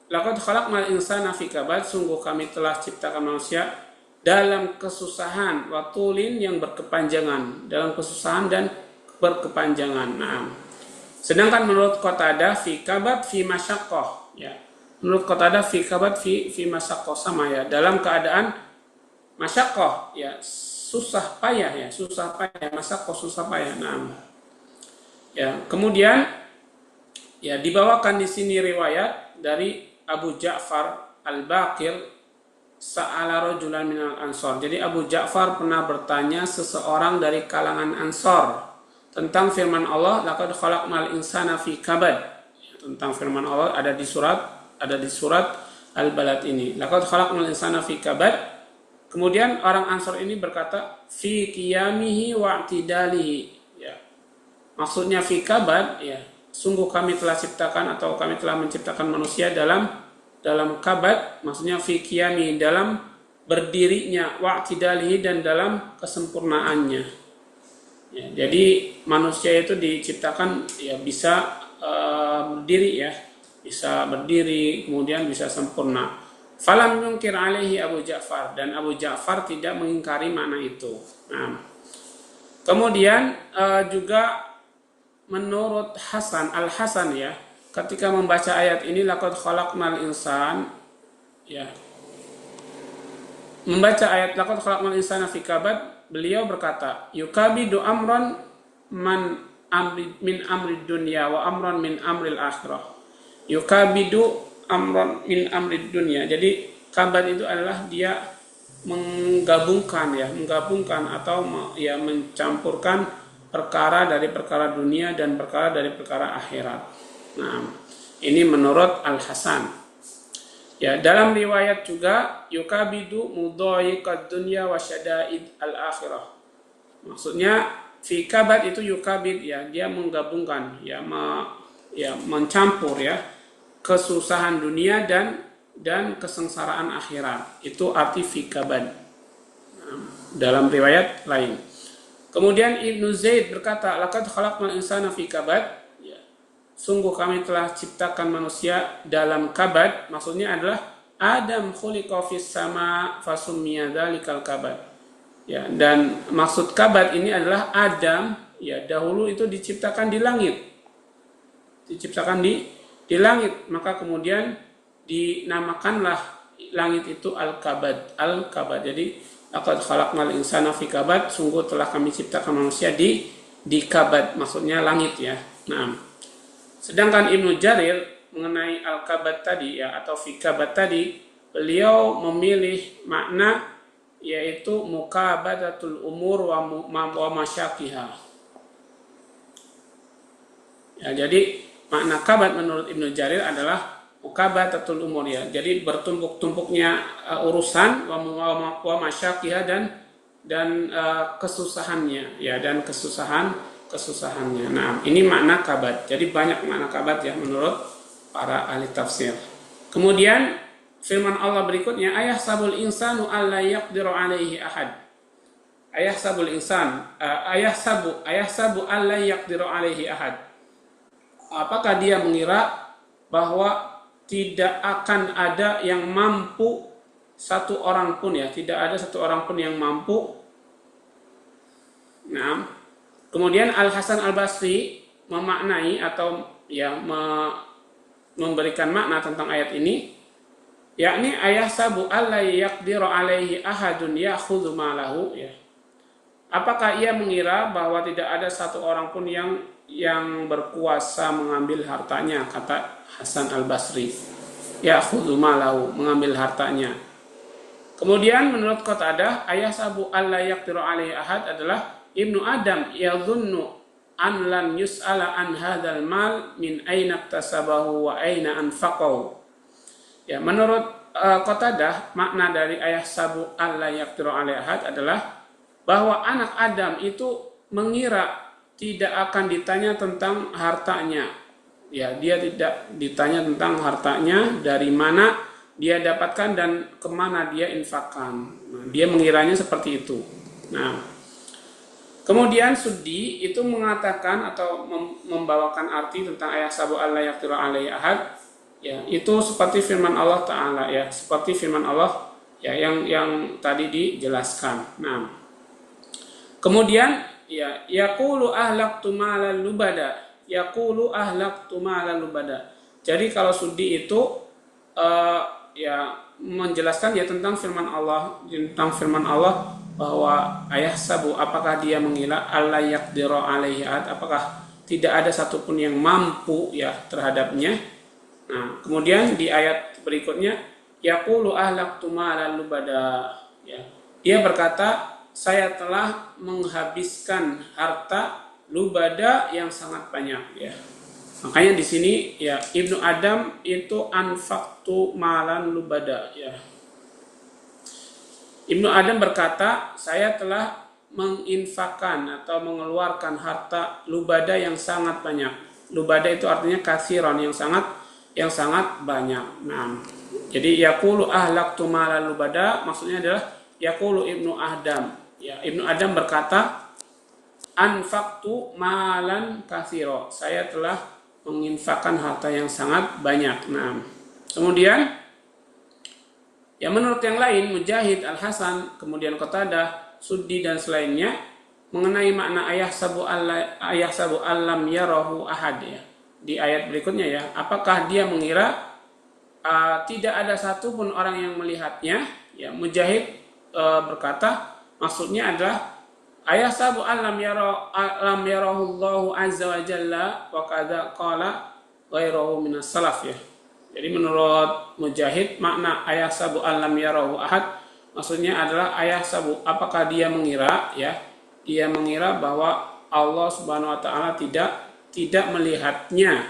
laqad khalaqnal insana fi kabad, sungguh kami telah ciptakan manusia dalam kesusahan, wa tulin, yang berkepanjangan, dalam kesusahan dan berkepanjangan. Nah, sedangkan menurut Qatadah fi kabad fi masyaqqah, ya. Menurut Qatadah fi kabad fi masyaqqah, sama ya, dalam keadaan masyaqqah, ya, susah payah, masyaqqah, susah payah. Nah, ya, kemudian ya dibawakan di sini riwayat dari Abu Ja'far Al-Baqir, sa'ala rajulan minal ansor. Jadi Abu Ja'far pernah bertanya seseorang dari kalangan Ansor tentang firman Allah, laqad khalaqnal insana fi kabad. Tentang firman Allah ada di surat Al-Balad ini. Laqad khalaqnal insana fi kabad. Kemudian orang Ansor ini berkata fi qiyamihi wa i'tidalihi. Ya. Maksudnya fi kabad, ya, sungguh kami telah menciptakan manusia dalam kabad, maksudnya fi qiyami, dalam berdirinya, wa i'tidalihi, dan dalam kesempurnaannya. Ya, jadi manusia itu diciptakan ya bisa berdiri, ya, bisa berdiri, kemudian bisa sempurna. Falam yunkir alaihi Abu Ja'far, dan Abu Ja'far tidak mengingkari makna itu. Nah, kemudian juga menurut Al-Hasan, ya, ketika membaca ayat ini laqad khalaqnal insan, ya, membaca ayat laqad khalaqnal insana fi kabad, beliau berkata yukabidu amran min amri dunya wa amran min amril akhirah. Yukabidu amran min amri dunya. Jadi kabad itu adalah dia menggabungkan atau ya mencampurkan perkara dari perkara dunia dan perkara dari perkara akhirat. Nah, ini menurut Al-Hasan. Ya, dalam riwayat juga yukabidu mudhayiqad dunya wa syada'id al-akhirah. Maksudnya fi kabad itu yukabid, ya, dia menggabungkan, ya, mencampur, ya, kesusahan dunia dan kesengsaraan akhirat. Itu arti fi kabad. Nah, dalam riwayat lain. Kemudian Ibnu Zaid berkata, laqad khalaqnal insana fi kabad, ya, sungguh kami telah ciptakan manusia dalam kabad. Maksudnya adalah Adam khuliqa fis sama fasummiya dzalikal kabad. Ya, dan maksud kabad ini adalah Adam, ya, dahulu itu diciptakan di langit. Di langit, maka kemudian dinamakanlah langit itu al-kabad. Jadi laqad khalaqnal insana fi kabad, sungguh telah kami ciptakan manusia di kabad, maksudnya langit, ya. Nah, sedangkan Ibnu Jarir mengenai al-kabad tadi, ya, atau fi kabad tadi, beliau memilih makna yaitu mukabadatul umur wa masyaqiha. Ya, jadi makna kabad menurut Ibnu Jarir adalah mukabadatul umur, ya, jadi bertumpuk-tumpuknya urusan wa masyaqiha dan kesusahannya, ya, dan kesusahannya. Nah, ini makna kabad. Jadi banyak makna kabad, ya, menurut para ahli tafsir. Kemudian firman Allah berikutnya, ayahsabul insanu alla yaqdiru alaihi ahad. Ayahsabu alla yaqdiru alaihi ahad. Apakah dia mengira bahwa tidak akan ada yang mampu satu orang pun, ya, tidak ada satu orang pun yang mampu. Nah, kemudian Al Hasan Al Basri memaknai atau ya memberikan makna tentang ayat ini, yakni ayahsabu alla yaqdiru alaihi ahadun ya'khudhu malahu, ya. Apakah ia mengira bahwa tidak ada satu orang pun yang berkuasa mengambil hartanya, kata Hasan Al Basri. Ya'khudhu malahu, mengambil hartanya. Kemudian menurut Qatadah, ayahsabu alla yaqdiru alaihi ahad adalah Ibnu Adam yadhunnu an lan yus'ala an hadzal mal min aina iktasabahu wa aina anfaqahu. Ya, menurut Qatadah, makna dari ayahsabu alla yaqdiru alaihi ahad adalah bahwa anak Adam itu mengira tidak akan ditanya tentang hartanya. Ya, dia tidak ditanya tentang hartanya, dari mana dia dapatkan dan kemana dia infakkan. Nah, dia mengiranya seperti itu. Nah, kemudian Suddi itu mengatakan atau membawakan arti tentang ayahsabu alla yaqdiru alaihi ahad. Ya, itu seperti firman Allah Ta'ala, ya, seperti firman Allah, ya, yang tadi dijelaskan. Nah, kemudian ya, yaqulu ahlaqtu malal lubada, yaqulu ahlaqtu malal lubada. Jadi kalau Suddi itu ya menjelaskan ya tentang firman Allah bahwa ayahsabu, apakah dia mengira alla yaqdiru alaihi ahad, apakah tidak ada satupun yang mampu, ya, terhadapnya. Nah, kemudian di ayat berikutnya yaqulu ahlaqtu malal lubada, ya, dia berkata, saya telah menghabiskan harta lubada yang sangat banyak, ya. Makanya di sini ya Ibnu Adam itu anfaqtu malan lubada, ya. Ibnu Adam berkata, saya telah menginfakkan atau mengeluarkan harta lubada yang sangat banyak. Lubada itu artinya kasiron, yang sangat banyak. Nah, jadi yaqulu ahlaqtu malan lubada maksudnya adalah yaqulu Ibnu Adam. Ya, Ibnu Adam berkata, anfaqtu malan katsira, saya telah menginfakkan harta yang sangat banyak. Nah, kemudian ya menurut yang lain, Mujahid, Al Hasan, kemudian Qatadah, Suddi dan selainnya mengenai makna ayahsabu allam yarahu ahad, ya. Di ayat berikutnya, ya, apakah dia mengira tidak ada satupun orang yang melihatnya, ya. Mujahid berkata, maksudnya adalah ayahsabu alam yarahu Allahu azza wa jalla wa kadza qala ghairuhu minas salaf, ya. Jadi menurut Mujahid, makna ayahsabu alam yarahu ahad maksudnya adalah ayahsabu, apakah dia mengira, ya, dia mengira bahwa Allah Subhanahu wa taala tidak melihatnya.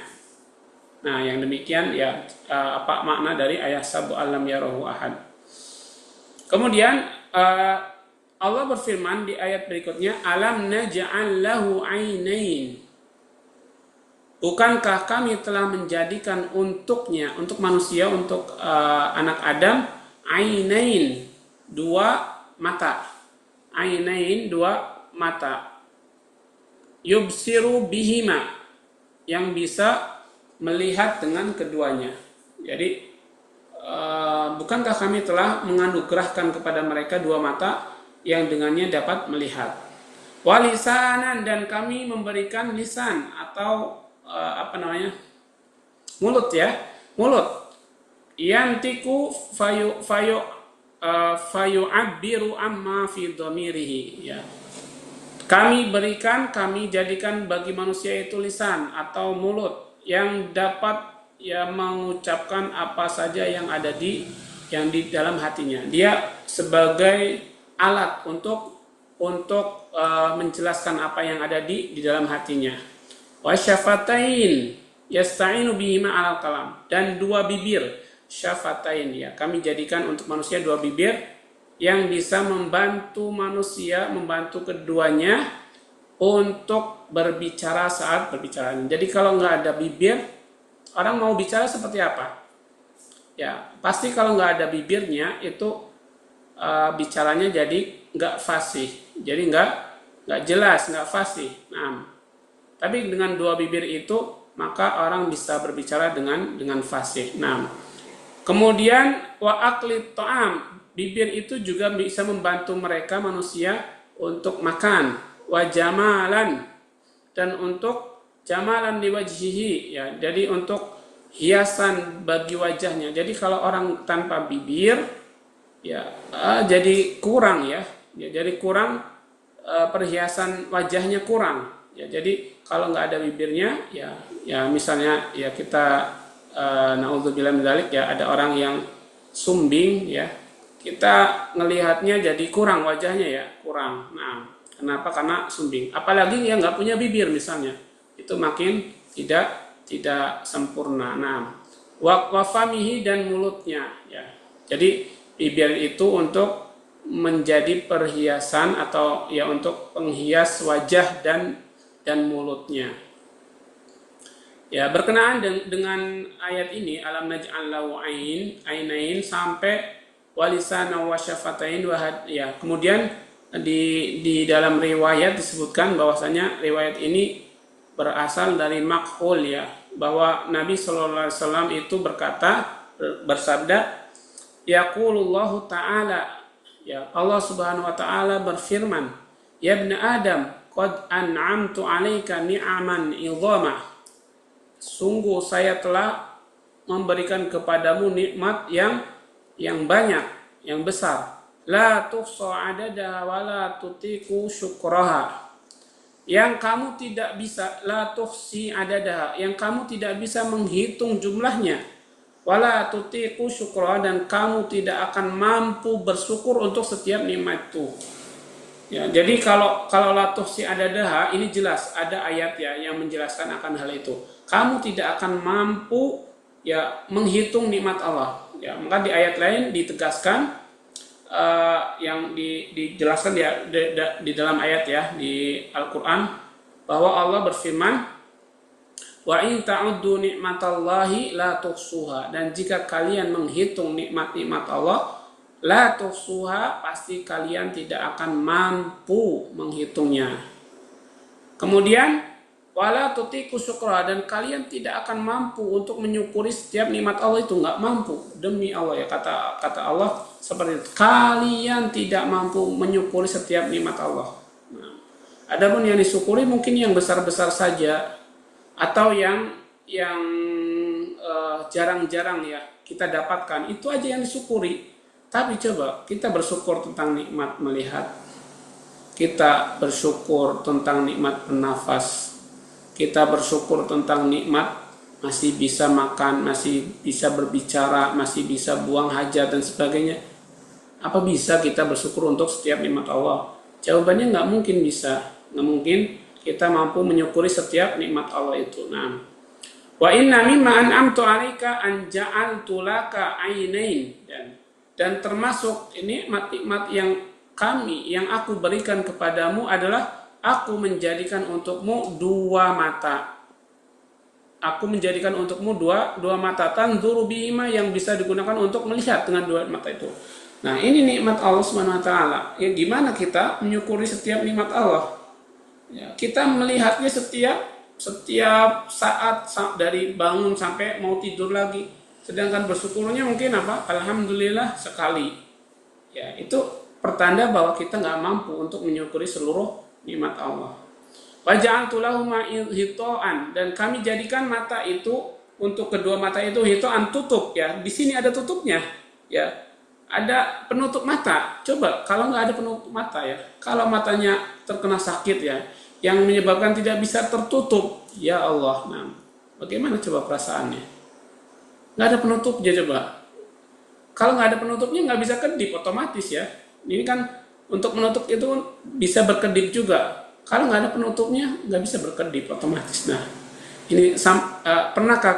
Nah, yang demikian, ya, apa makna dari ayahsabu alam yarahu ahad. Kemudian Allah berfirman di ayat berikutnya, alam naj'al lahu ainain. Bukankah kami telah menjadikan untuknya, untuk manusia, untuk anak Adam, ainain, dua mata. Ainain, dua mata. Yubsiru bihima, yang bisa melihat dengan keduanya. Jadi bukankah kami telah menganugerahkan kepada mereka dua mata yang dengannya dapat melihat. Walisanan, dan kami memberikan lisan atau mulut, ya, mulut. Yantiku fayu'abbiru amma fi dhamirihi, ya. Kami jadikan bagi manusia itu lisan atau mulut yang dapat, ya, mengucapkan apa saja yang ada di dalam hatinya. Dia sebagai alat untuk menjelaskan apa yang ada di dalam hatinya. Wasyafatain yasta'inu bihima 'alal kalam, dan dua bibir, syafatain, ya, kami jadikan untuk manusia dua bibir yang bisa membantu manusia, membantu keduanya untuk berbicara saat berbicara. Jadi kalau nggak ada bibir, orang mau bicara seperti apa? Ya, pasti kalau nggak ada bibirnya itu bicaranya jadi nggak fasih, jadi nggak jelas, nggak fasih. Nah, tapi dengan dua bibir itu maka orang bisa berbicara dengan fasih. Nah, kemudian wa akli ta'am, bibir itu juga bisa membantu mereka manusia untuk makan, wa jamalan, dan untuk jamalan liwajhihi, ya. Jadi untuk hiasan bagi wajahnya. Jadi kalau orang tanpa bibir, ya jadi kurang, ya. Jadi kurang, perhiasan wajahnya kurang. Ya, jadi kalau nggak ada bibirnya, ya misalnya ya kita naudzubillah min dzalik, ya ada orang yang sumbing, ya kita ngelihatnya jadi kurang wajahnya, ya kurang. Nah, kenapa? Karena sumbing. Apalagi yang nggak punya bibir misalnya, itu makin tidak sempurna. Nah, wafamihi, dan mulutnya, ya. Jadi bibir itu untuk menjadi perhiasan atau ya untuk penghias wajah dan mulutnya. Ya, berkenaan dengan ayat ini, alam naj'al lahu ainain sampai walisana wa syafatain wa ya. Kemudian di dalam riwayat disebutkan bahwasanya riwayat ini berasal dari makhul, ya, bahwa Nabi sallallahu alaihi wasallam itu bersabda, yaqulullahu ta'ala, ya, Allah Subhanahu wa taala berfirman, ya ibn Adam, qad an'amtu 'alaika ni'aman 'idhamah, sungguh saya telah memberikan kepadamu nikmat yang banyak, yang besar. La tuhsa adadaha wa la tutiku syukraha. Yang kamu tidak bisa, la tuhsi adadaha, yang kamu tidak bisa menghitung jumlahnya. Wala tutiku syukraha, dan kamu tidak akan mampu bersyukur untuk setiap nikmat itu. Ya, jadi kalau la tuhsi adadaha, ini jelas ada ayat, ya, yang menjelaskan akan hal itu. Kamu tidak akan mampu, ya, menghitung nikmat Allah. Ya, maka di ayat lain ditegaskan, yang dijelaskan di dalam ayat, ya, di Al-Quran, bahwa Allah berfirman, wa in ta'uddu nikmatallahi la tuhsuha, dan jika kalian menghitung nikmat-nikmat Allah, la tuhsuha, pasti kalian tidak akan mampu menghitungnya. Kemudian wala tutiku syukra, dan kalian tidak akan mampu untuk menyukuri setiap nikmat Allah itu, nggak mampu, demi Allah, ya, kata Allah seperti itu. Kalian tidak mampu menyukuri setiap nikmat Allah. Nah, adapun yang disyukuri mungkin yang besar-besar saja, atau yang jarang-jarang, ya, kita dapatkan, itu aja yang disyukuri. Tapi coba kita bersyukur tentang nikmat melihat, kita bersyukur tentang nikmat bernafas, kita bersyukur tentang nikmat masih bisa makan, masih bisa berbicara, masih bisa buang hajat dan sebagainya. Apa bisa kita bersyukur untuk setiap nikmat Allah? Jawabannya nggak mungkin bisa. Nggak mungkin kita mampu menyukuri setiap nikmat Allah itu. Nah, wa inna mimma an'amtu 'alaika an ja'altu laka 'ainain, dan termasuk nikmat-nikmat yang aku berikan kepadamu adalah aku menjadikan untukmu dua mata. Aku menjadikan untukmu dua mata, tanzuru bihima, yang bisa digunakan untuk melihat dengan dua mata itu. Nah, ini nikmat Allah Subhanahu wa taala. Ya, gimana kita menyukuri setiap nikmat Allah? Ya, kita melihatnya setiap saat, dari bangun sampai mau tidur lagi. Sedangkan bersyukurnya mungkin apa? Alhamdulillah sekali. Ya, itu pertanda bahwa kita nggak mampu untuk menyukuri seluruh nikmat Allah. Waja'altu lahum hito'an, dan kami jadikan mata itu, untuk kedua mata itu, hito'an, tutup, ya. Di sini ada tutupnya, ya. Ada penutup mata. Coba kalau nggak ada penutup mata, ya. Kalau matanya terkena sakit, ya, yang menyebabkan tidak bisa tertutup, ya Allah. Nah, bagaimana coba perasaannya? Nggak ada penutupnya, coba. Kalau nggak ada penutupnya nggak bisa kedip otomatis, ya. Ini kan untuk menutup itu bisa berkedip juga. Kalau nggak ada penutupnya nggak bisa berkedip otomatis. Nah, ini pernahkah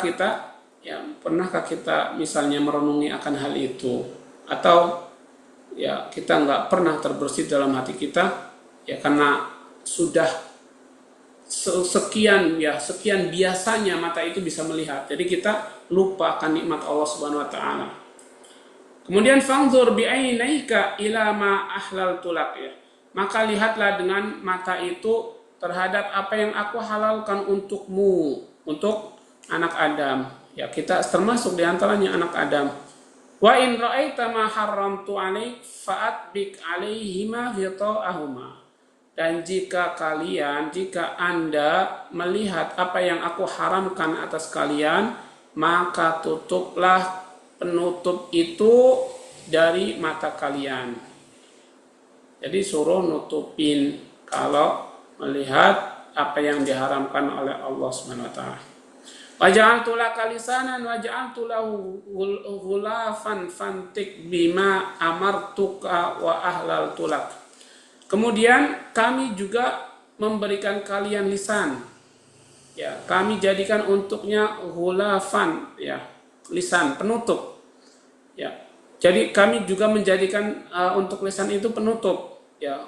kita misalnya merenungi akan hal itu, atau ya kita nggak pernah terbersih dalam hati kita, ya karena sudah sekian biasanya mata itu bisa melihat, jadi kita lupa akan nikmat Allah Subhanahu wa taala. Kemudian fangzur bi'ainaika ila ma ahlaltu lak, ya. Maka lihatlah dengan mata itu terhadap apa yang aku halalkan untukmu. untuk anak Adam. Ya, kita termasuk di antaranya anak Adam. Wa in ra'aita ma haramtu 'alaik fa'atbik 'alaihima ghita'ahuma. Dan jika Anda melihat apa yang aku haramkan atas kalian, maka tutuplah penutup itu dari mata kalian. Jadi suruh nutupin kalau melihat apa yang diharamkan oleh Allah Subhanahu wa taala. Wa ja'altu laka lisanan wa ja'altu lahu ghulafan fantik bima amartuka wa ahlaltu lak. Kemudian kami juga memberikan kalian lisan. Ya, kami jadikan untuknya ghulafan, ya, lisan penutup. Ya. Jadi kami juga menjadikan untuk lisan itu penutup, ya.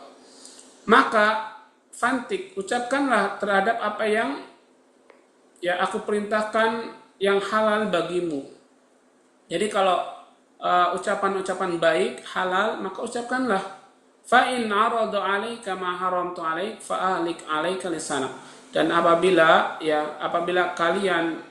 Maka fantik, ucapkanlah terhadap apa yang ya aku perintahkan yang halal bagimu. Jadi kalau ucapan-ucapan baik halal, maka ucapkanlah. Fa in arada 'alaika ma haramtu 'alaik fa ahlik 'alaika lisana. Dan apabila kalian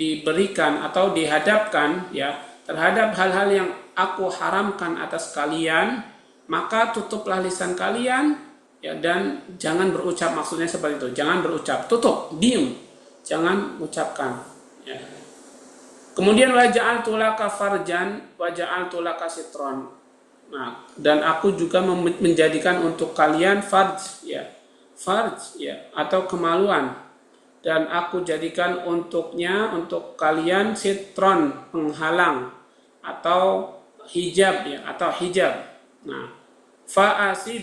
diberikan atau dihadapkan ya terhadap hal-hal yang aku haramkan atas kalian, maka tutuplah lisan kalian ya, dan jangan berucap, maksudnya seperti itu, jangan berucap, tutup, diam, jangan ucapkan ya. Kemudian wa ja'altu laka farjan wa ja'altu laka sitron. Nah, dan aku juga menjadikan untuk kalian farj ya atau kemaluan, dan aku jadikan untuk kalian sitron, penghalang atau hijab ya, atau hijab. Nah, fa'asib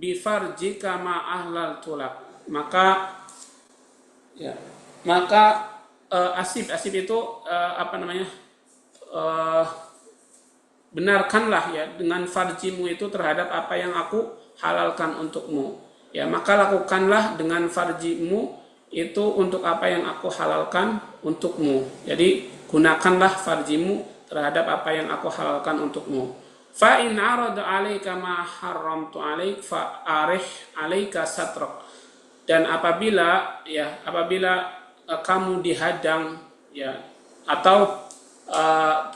bi farjika ma ahlal tulak. Maka asib itu benarkanlah ya dengan farjimu itu terhadap apa yang aku halalkan untukmu. Ya, maka lakukanlah dengan farjimu itu untuk apa yang aku halalkan untukmu. Jadi gunakanlah farjimu terhadap apa yang aku halalkan untukmu. Fa in arada 'alaika ma haramtu 'alaik fa arih 'alaika satrak. Dan apabila kamu dihadang ya, atau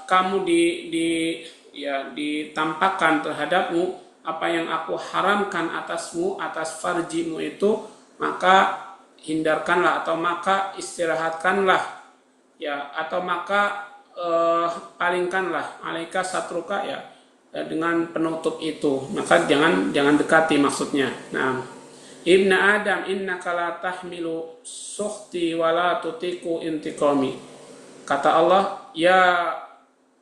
kamu ditampakkan terhadapmu apa yang aku haramkan atasmu, atas farjimu itu, maka hindarkanlah atau maka istirahatkanlah ya, atau maka palingkanlah alaika satruka ya, dengan penutup itu, maka jangan dekati maksudnya. Nah, Ibna Adam innaka la tahmilu sukhti wa la tutiku intiqami. Kata Allah, ya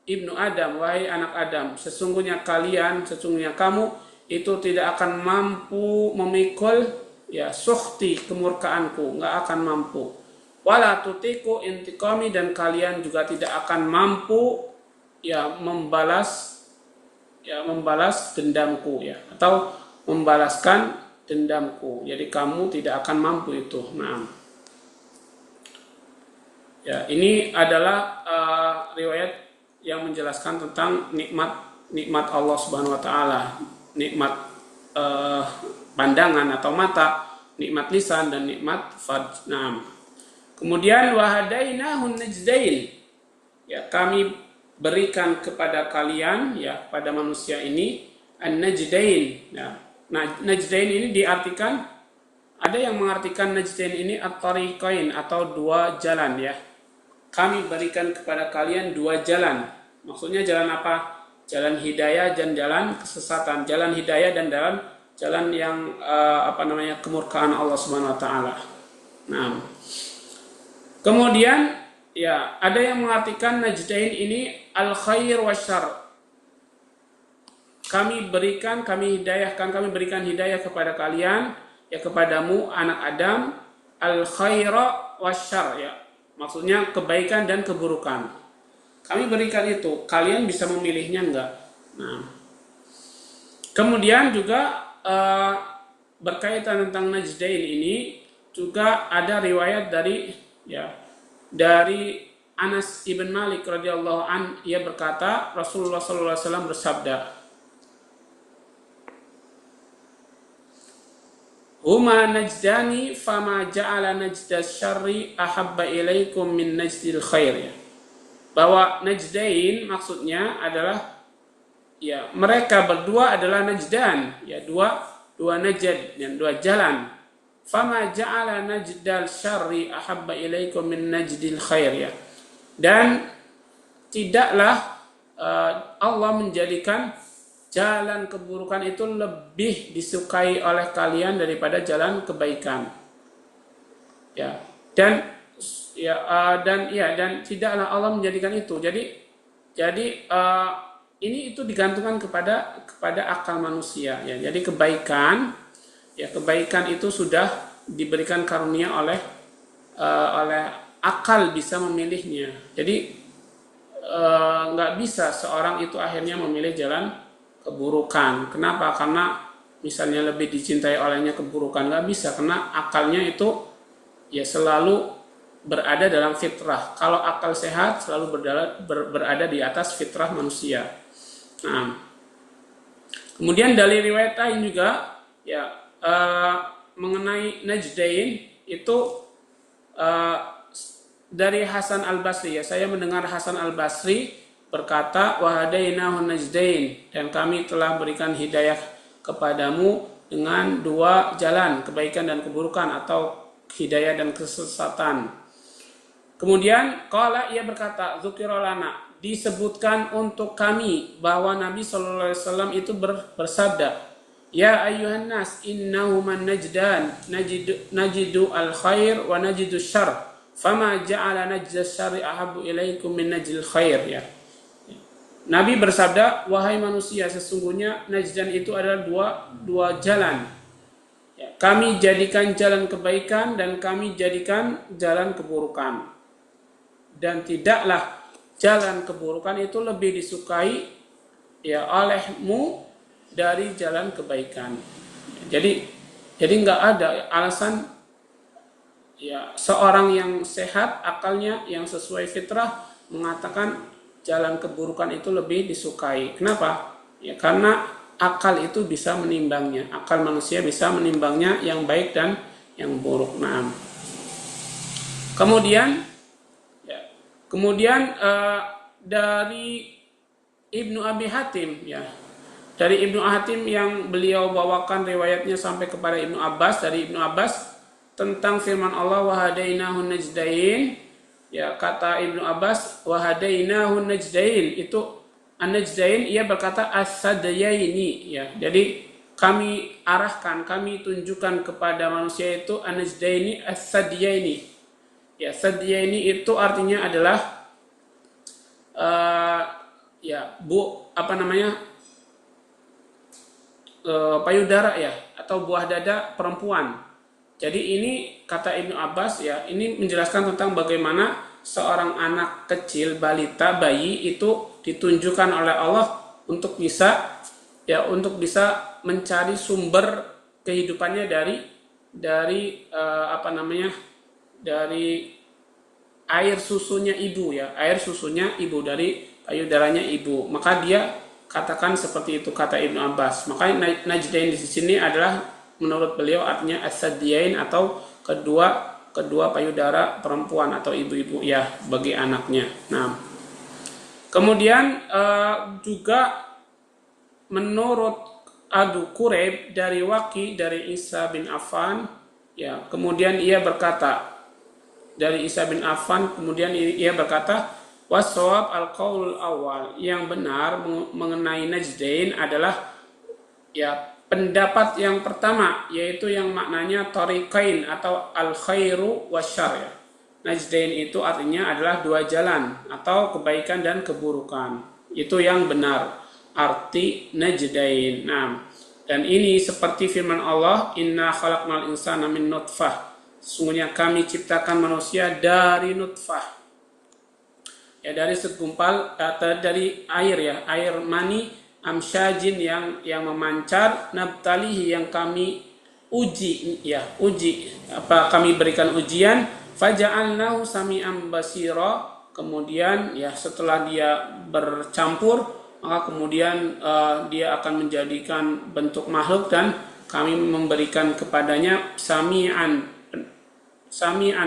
Ibnu Adam, wahai anak Adam, sesungguhnya kamu itu tidak akan mampu memikul ya sukhti, kemurkaanku, nggak akan mampu. Wala tutiku intiqami, dan kalian juga tidak akan mampu ya membalas dendamku ya, atau membalaskan dendamku. Jadi kamu tidak akan mampu itu. Nah, ya, ini adalah riwayat yang menjelaskan tentang nikmat Allah Subhanahu wa taala, nikmat pandangan atau mata, nikmat lisan, dan nikmat farj. Nah, kemudian wahadainahun najdain. Ya, kami berikan kepada kalian ya, pada manusia ini an-najdain. Ya. Nah, najdain ini diartikan, ada yang mengartikan najdain ini at-tariqain atau dua jalan ya. Kami berikan kepada kalian dua jalan. Maksudnya jalan apa? Jalan hidayah dan jalan kesesatan. Jalan hidayah dan jalan yang kemurkaan Allah Subhanahu wa taala. Nah, kemudian ya, ada yang mengartikan najdain ini al-khair wasyarr. Kami hidayahkan, kami berikan hidayah kepada kalian ya, kepadamu anak Adam, al-khaira wasyarr ya. Maksudnya kebaikan dan keburukan. Kami berikan itu, kalian bisa memilihnya enggak? Nah, kemudian juga berkaitan tentang najdain ini juga ada riwayat dari Anas ibn Malik radhiyallahu an, ia berkata Rasulullah sallallahu alaihi wasallam bersabda, huma najdani fama ja'ala najdas syarri ahabba ilaikum min najdil khair, ya. Bahwa najdain maksudnya adalah, ya, mereka berdua adalah najdan, ya, dua najd, dan dua jalan. Fama ja'ala najdal syarri ahabba ilaikum min najdil khair, ya. Dan tidaklah Allah menjadikan jalan keburukan itu lebih disukai oleh kalian daripada jalan kebaikan, ya. Dan tidaklah Allah menjadikan itu. Jadi ini itu digantungkan kepada akal manusia, ya. Jadi kebaikan itu sudah diberikan karunia oleh akal bisa memilihnya. Jadi nggak bisa seorang itu akhirnya memilih jalan keburukan. Kenapa? Karena misalnya lebih dicintai olehnya keburukan, nggak bisa, karena akalnya itu ya selalu berada dalam fitrah. Kalau akal sehat selalu berada di atas fitrah manusia. Nah, kemudian dari riwayat lain juga, ya, mengenai najdain itu dari Hasan Al-Basri, ya. Saya mendengar Hasan Al-Basri berkata, wa hadainahu najdain, dan kami telah berikan hidayah kepadamu dengan dua jalan, kebaikan dan keburukan, atau hidayah dan kesesatan. Kemudian qala, ia berkata, dzukira lana, disebutkan untuk kami bahwa Nabi sallallahu alaihi wasallam itu bersabda, ya ayyuhan nas innahu man najdan najidu al khair wa najidu syarr fama ja'ala najdas syarri ahabbu ilaikum min najil khair, ya. Nabi bersabda, wahai manusia, sesungguhnya najdan itu adalah dua jalan, ya. Kami jadikan jalan kebaikan dan kami jadikan jalan keburukan. Dan tidaklah jalan keburukan itu lebih disukai, ya, olehmu dari jalan kebaikan. Jadi nggak ada alasan, ya, seorang yang sehat akalnya, yang sesuai fitrah, mengatakan jalan keburukan itu lebih disukai. Kenapa? Ya, karena akal itu bisa menimbangnya. Akal manusia bisa menimbangnya yang baik dan yang buruk. Nah, Kemudian dari Ibnu Abi Hatim, ya. Dari Ibnu Hatim yang beliau bawakan riwayatnya sampai kepada Ibnu Abbas, dari Ibnu Abbas tentang firman Allah wa hadainahu najdain, ya, kata Ibnu Abbas wa hadainahu najdain, itu an-najdain, ia berkata as-sadyaini, ya. Jadi kami arahkan, kami tunjukkan kepada manusia itu an-najdaini as-sadyaini. Ya, sadyaini itu artinya adalah payudara, ya, atau buah dada perempuan. Jadi ini kata Ibnu Abbas, ya, ini menjelaskan tentang bagaimana seorang anak kecil, balita, bayi itu ditunjukkan oleh Allah untuk bisa mencari sumber kehidupannya dari air susunya ibu, ya, air susunya ibu, dari payudaranya ibu. Maka dia katakan seperti itu, kata Ibnu Abbas. Maka najdain di sini adalah menurut beliau artinya as-sadyain, atau kedua payudara perempuan atau ibu-ibu, ya, bagi anaknya. Nah, kemudian juga menurut Abu Quraib dari Waqi dari Isa bin Affan, ya, kemudian ia berkata, dari Isa bin Affan, kemudian ia berkata, wasawab al-qaul awal, yang benar mengenai najdain adalah, ya, pendapat yang pertama, yaitu yang maknanya tariqain atau al-khairu wasyarr, ya. Najdain itu artinya adalah dua jalan atau kebaikan dan keburukan. Itu yang benar arti najdain. Nah, dan ini seperti firman Allah, inna khalaqnal insana min nutfah, sesungguhnya kami ciptakan manusia dari nutfah, ya, dari segumpal dari air, ya, air mani, amsyajin yang memancar, nabtalihi, yang kami uji, ya, kami berikan ujian, faja'alnahu sami'an basira, kemudian, ya, setelah dia bercampur, maka kemudian dia akan menjadikan bentuk makhluk dan kami memberikan kepadanya sami'an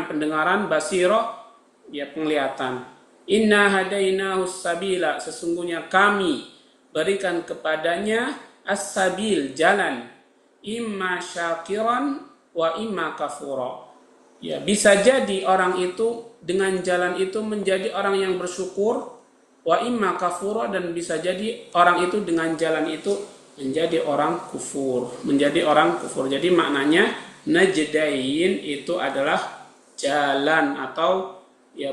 pendengaran, basira ya penglihatan. Inna hadainahu sabila, sesungguhnya kami berikan kepadanya as-sabil, jalan, imma syakiran wa imma kafura. Ya, bisa jadi orang itu dengan jalan itu menjadi orang yang bersyukur, wa imma kafura, dan bisa jadi orang itu dengan jalan itu menjadi orang kufur, Jadi maknanya najdain itu adalah jalan atau ya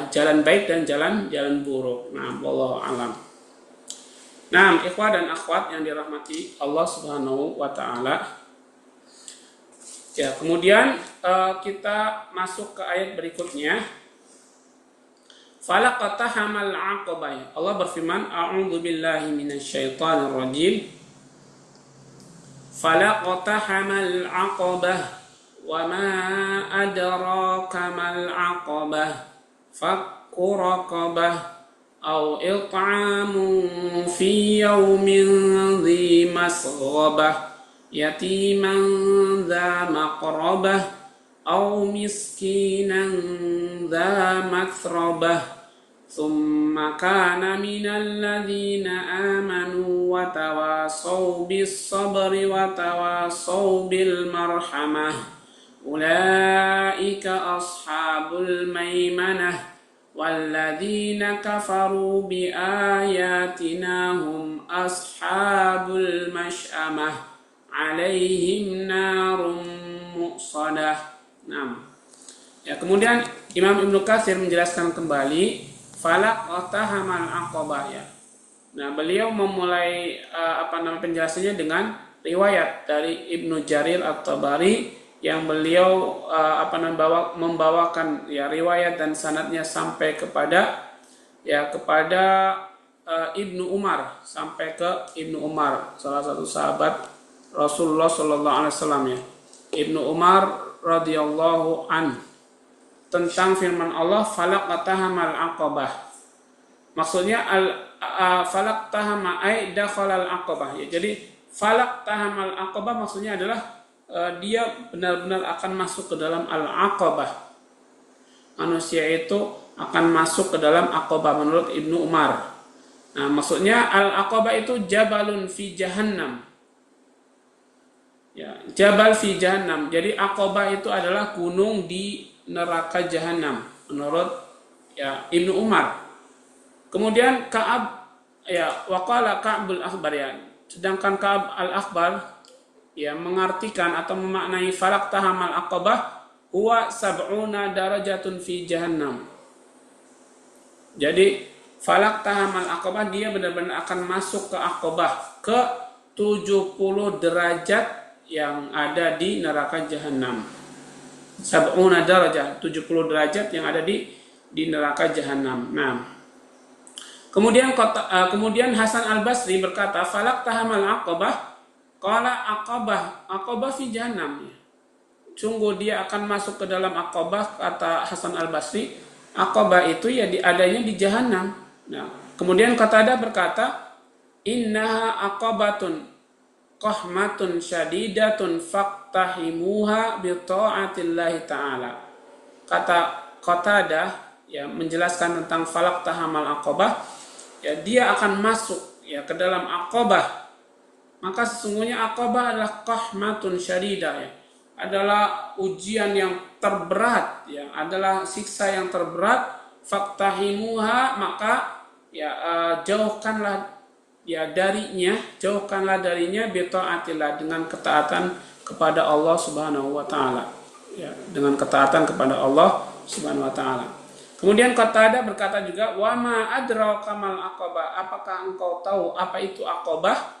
jalan baik dan jalan buruk. Nah, wallahu alam. Nah, ikhwah dan akhwat yang dirahmati Allah Subhanahu wa taala. Ya, kemudian kita masuk ke ayat berikutnya. Falaqatahamal aqabah. Allah berfirman, a'udzu billahi minasyaitonir rajim. Falaqatahamal aqabah. وَمَا أَدْرَاكَ مَا الْعَقَبَةُ فَكُّ رَقَبَةٍ أَوْ إِطْعَامٌ فِي يَوْمٍ ذِي مَسْغَبَةٍ يَتِيمًا ذَا مَقْرَبَةٍ أَوْ مِسْكِينًا ذَا مَتْرَبَةٍ ثُمَّ كَانَ مِنَ الَّذِينَ آمَنُوا وَتَوَاصَوْا بِالصَّبْرِ وَتَوَاصَوْا بِالْمَرْحَمَةِ أولئك أصحاب الميمنة والذين كفروا بآياتنا هم أصحاب المشأمة عليهم نار مؤصدة. Nah, ya, kemudian Imam Ibnu Katsir menjelaskan kembali falaqatahamal aqabah ya. Nah, beliau memulai penjelasannya dengan riwayat dari Ibnu Jarir At-Tabari yang beliau membawakan ya riwayat dan sanadnya sampai kepada Ibnu Umar, sampai ke Ibnu Umar, salah satu sahabat Rasulullah sallallahu alaihi wasallam ya. Ibnu Umar radhiyallahu an, tentang firman Allah falaqatahamal aqabah. Maksudnya falaqtahama ay dakhalal aqabah ya. Jadi falaqtahamal aqabah maksudnya adalah dia benar-benar akan masuk ke dalam al-aqabah. Manusia itu akan masuk ke dalam aqabah menurut Ibnu Umar. Nah, maksudnya al-aqabah itu jabalun fi jahannam. Ya, jabal fi jahannam. Jadi aqabah itu adalah gunung di neraka jahannam menurut ya Ibnu Umar. Kemudian Ka'ab ya waqala Ka'bul Akhbar ya. Sedangkan Ka'ab al-Akhbar ya mengartikan atau memaknai falaqtahamal aqabah huwa sab'una darajatun fi jahannam. Jadi falaqtahamal aqabah dia benar-benar akan masuk ke aqabah, ke 70 derajat yang ada di neraka jahannam. Sab'una darajah, 70 derajat yang ada di neraka jahannam. Nah, kemudian Hasan Al-Basri berkata falaqtahamal aqabah qala aqabah fi jahannam. Sungguh dia akan masuk ke dalam aqabah, kata Hasan Al-Basri. Aqabah itu ya adanya di jahannam. Nah, kemudian Qatadah berkata innaha aqabatun qahmatun syadidatun faqtahimuha bi ta'atillahi ta'ala. Kata Qatadah ya menjelaskan tentang falaqtahamal aqabah, ya dia akan masuk ya ke dalam aqabah. Maka sesungguhnya aqabah adalah qahmatun syadidah ya. Adalah ujian yang terberat ya, adalah siksa yang terberat. Faqtahimuha, maka ya jauhkanlah darinya bi taatillah, dengan ketaatan kepada Allah Subhanahu wa taala. Ya, dengan ketaatan kepada Allah Subhanahu wa taala. Kemudian Qatadah berkata juga wa ma adraka mal aqabah, apakah engkau tahu apa itu aqabah?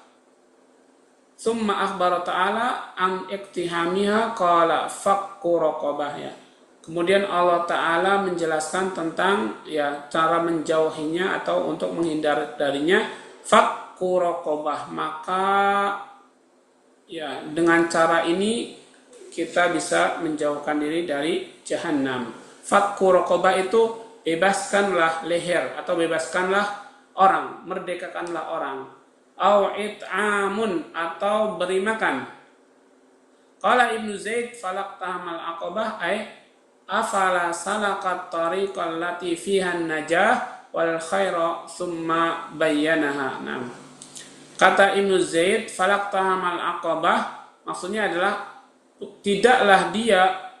Summa akhbara ta'ala an iktihamiha qala fakku raqabah ya. Kemudian Allah Ta'ala menjelaskan tentang ya cara menjauhinya atau untuk menghindar darinya, fakku raqabah. Maka ya dengan cara ini kita bisa menjauhkan diri dari jahannam. Fakku raqabah itu bebaskanlah leher atau bebaskanlah orang, merdekakanlah orang. Au it'amun, atau beri makan. Qala Ibnu Zaid falaqtahamal aqabah ay afala salakat tariqal lati fiha najah wal khaira thumma bayyanaha. Nah, kata Ibnu Zaid falaqtahamal aqabah maksudnya adalah tidaklah dia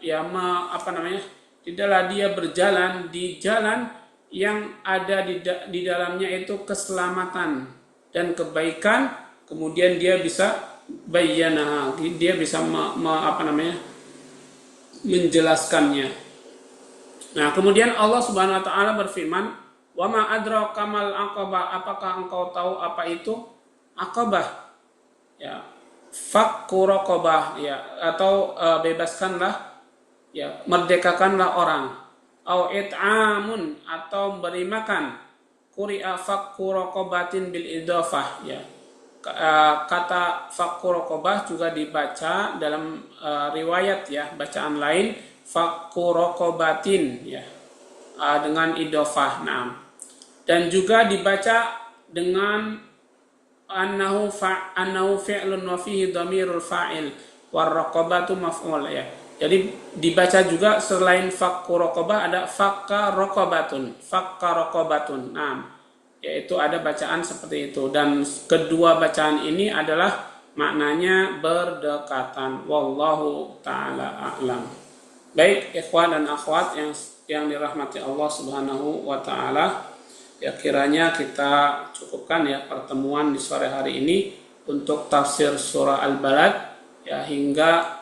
tidaklah dia berjalan di jalan yang ada di dalamnya itu keselamatan dan kebaikan, kemudian dia bisa bayyana, dia bisa menjelaskannya. Nah, kemudian Allah Subhanahu wa taala berfirman, "Wa ma adraka mal aqabah?" Apakah engkau tahu apa itu aqabah? Ya, fakku raqabah, ya, atau bebaskanlah, ya, merdekakanlah orang. Au it'amun, atau beri makan. Quri'a fakku raqabatin bil idhafah, ya. Kata fakku raqabah juga dibaca dalam riwayat, ya, bacaan lain fakku raqabatin, ya, dengan idhafah. Nah, dan juga dibaca dengan annahu fi'lun wa fihi dhamirul fa'il war raqabatu maf'ul, ya. Jadi dibaca juga selain fakku raqabah ada fakka raqabatun. Nah, yaitu ada bacaan seperti itu, dan kedua bacaan ini adalah maknanya berdekatan. Wallahu taala a'lam. Baik, ikhwan dan akhwat yang dirahmati Allah Subhanahu wa taala, ya, kiranya kita cukupkan, ya, pertemuan di sore hari ini untuk tafsir surah Al-Balad, ya, hingga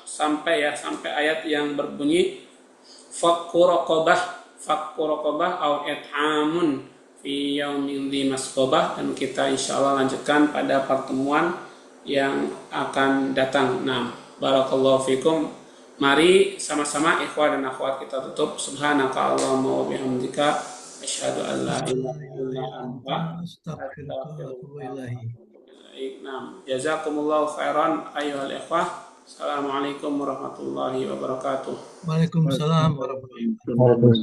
sampai ayat yang berbunyi fakku raqabah au it'amun fi yaumin dzi masqabah, dan kita insyaallah lanjutkan pada pertemuan yang akan datang. Nah, barakallahu fikum. Mari sama-sama ikhwan dan akhwat kita tutup. Subhanaka Allahumma wa bihamdika asyhadu an la ilaha illa anta astaghfiruka wa atubu ilaik. Nah, jazakumullahu khairan ayyuhal ikhwah. Assalamualaikum warahmatullahi wabarakatuh. Waalaikumsalam warahmatullahi wabarakatuh.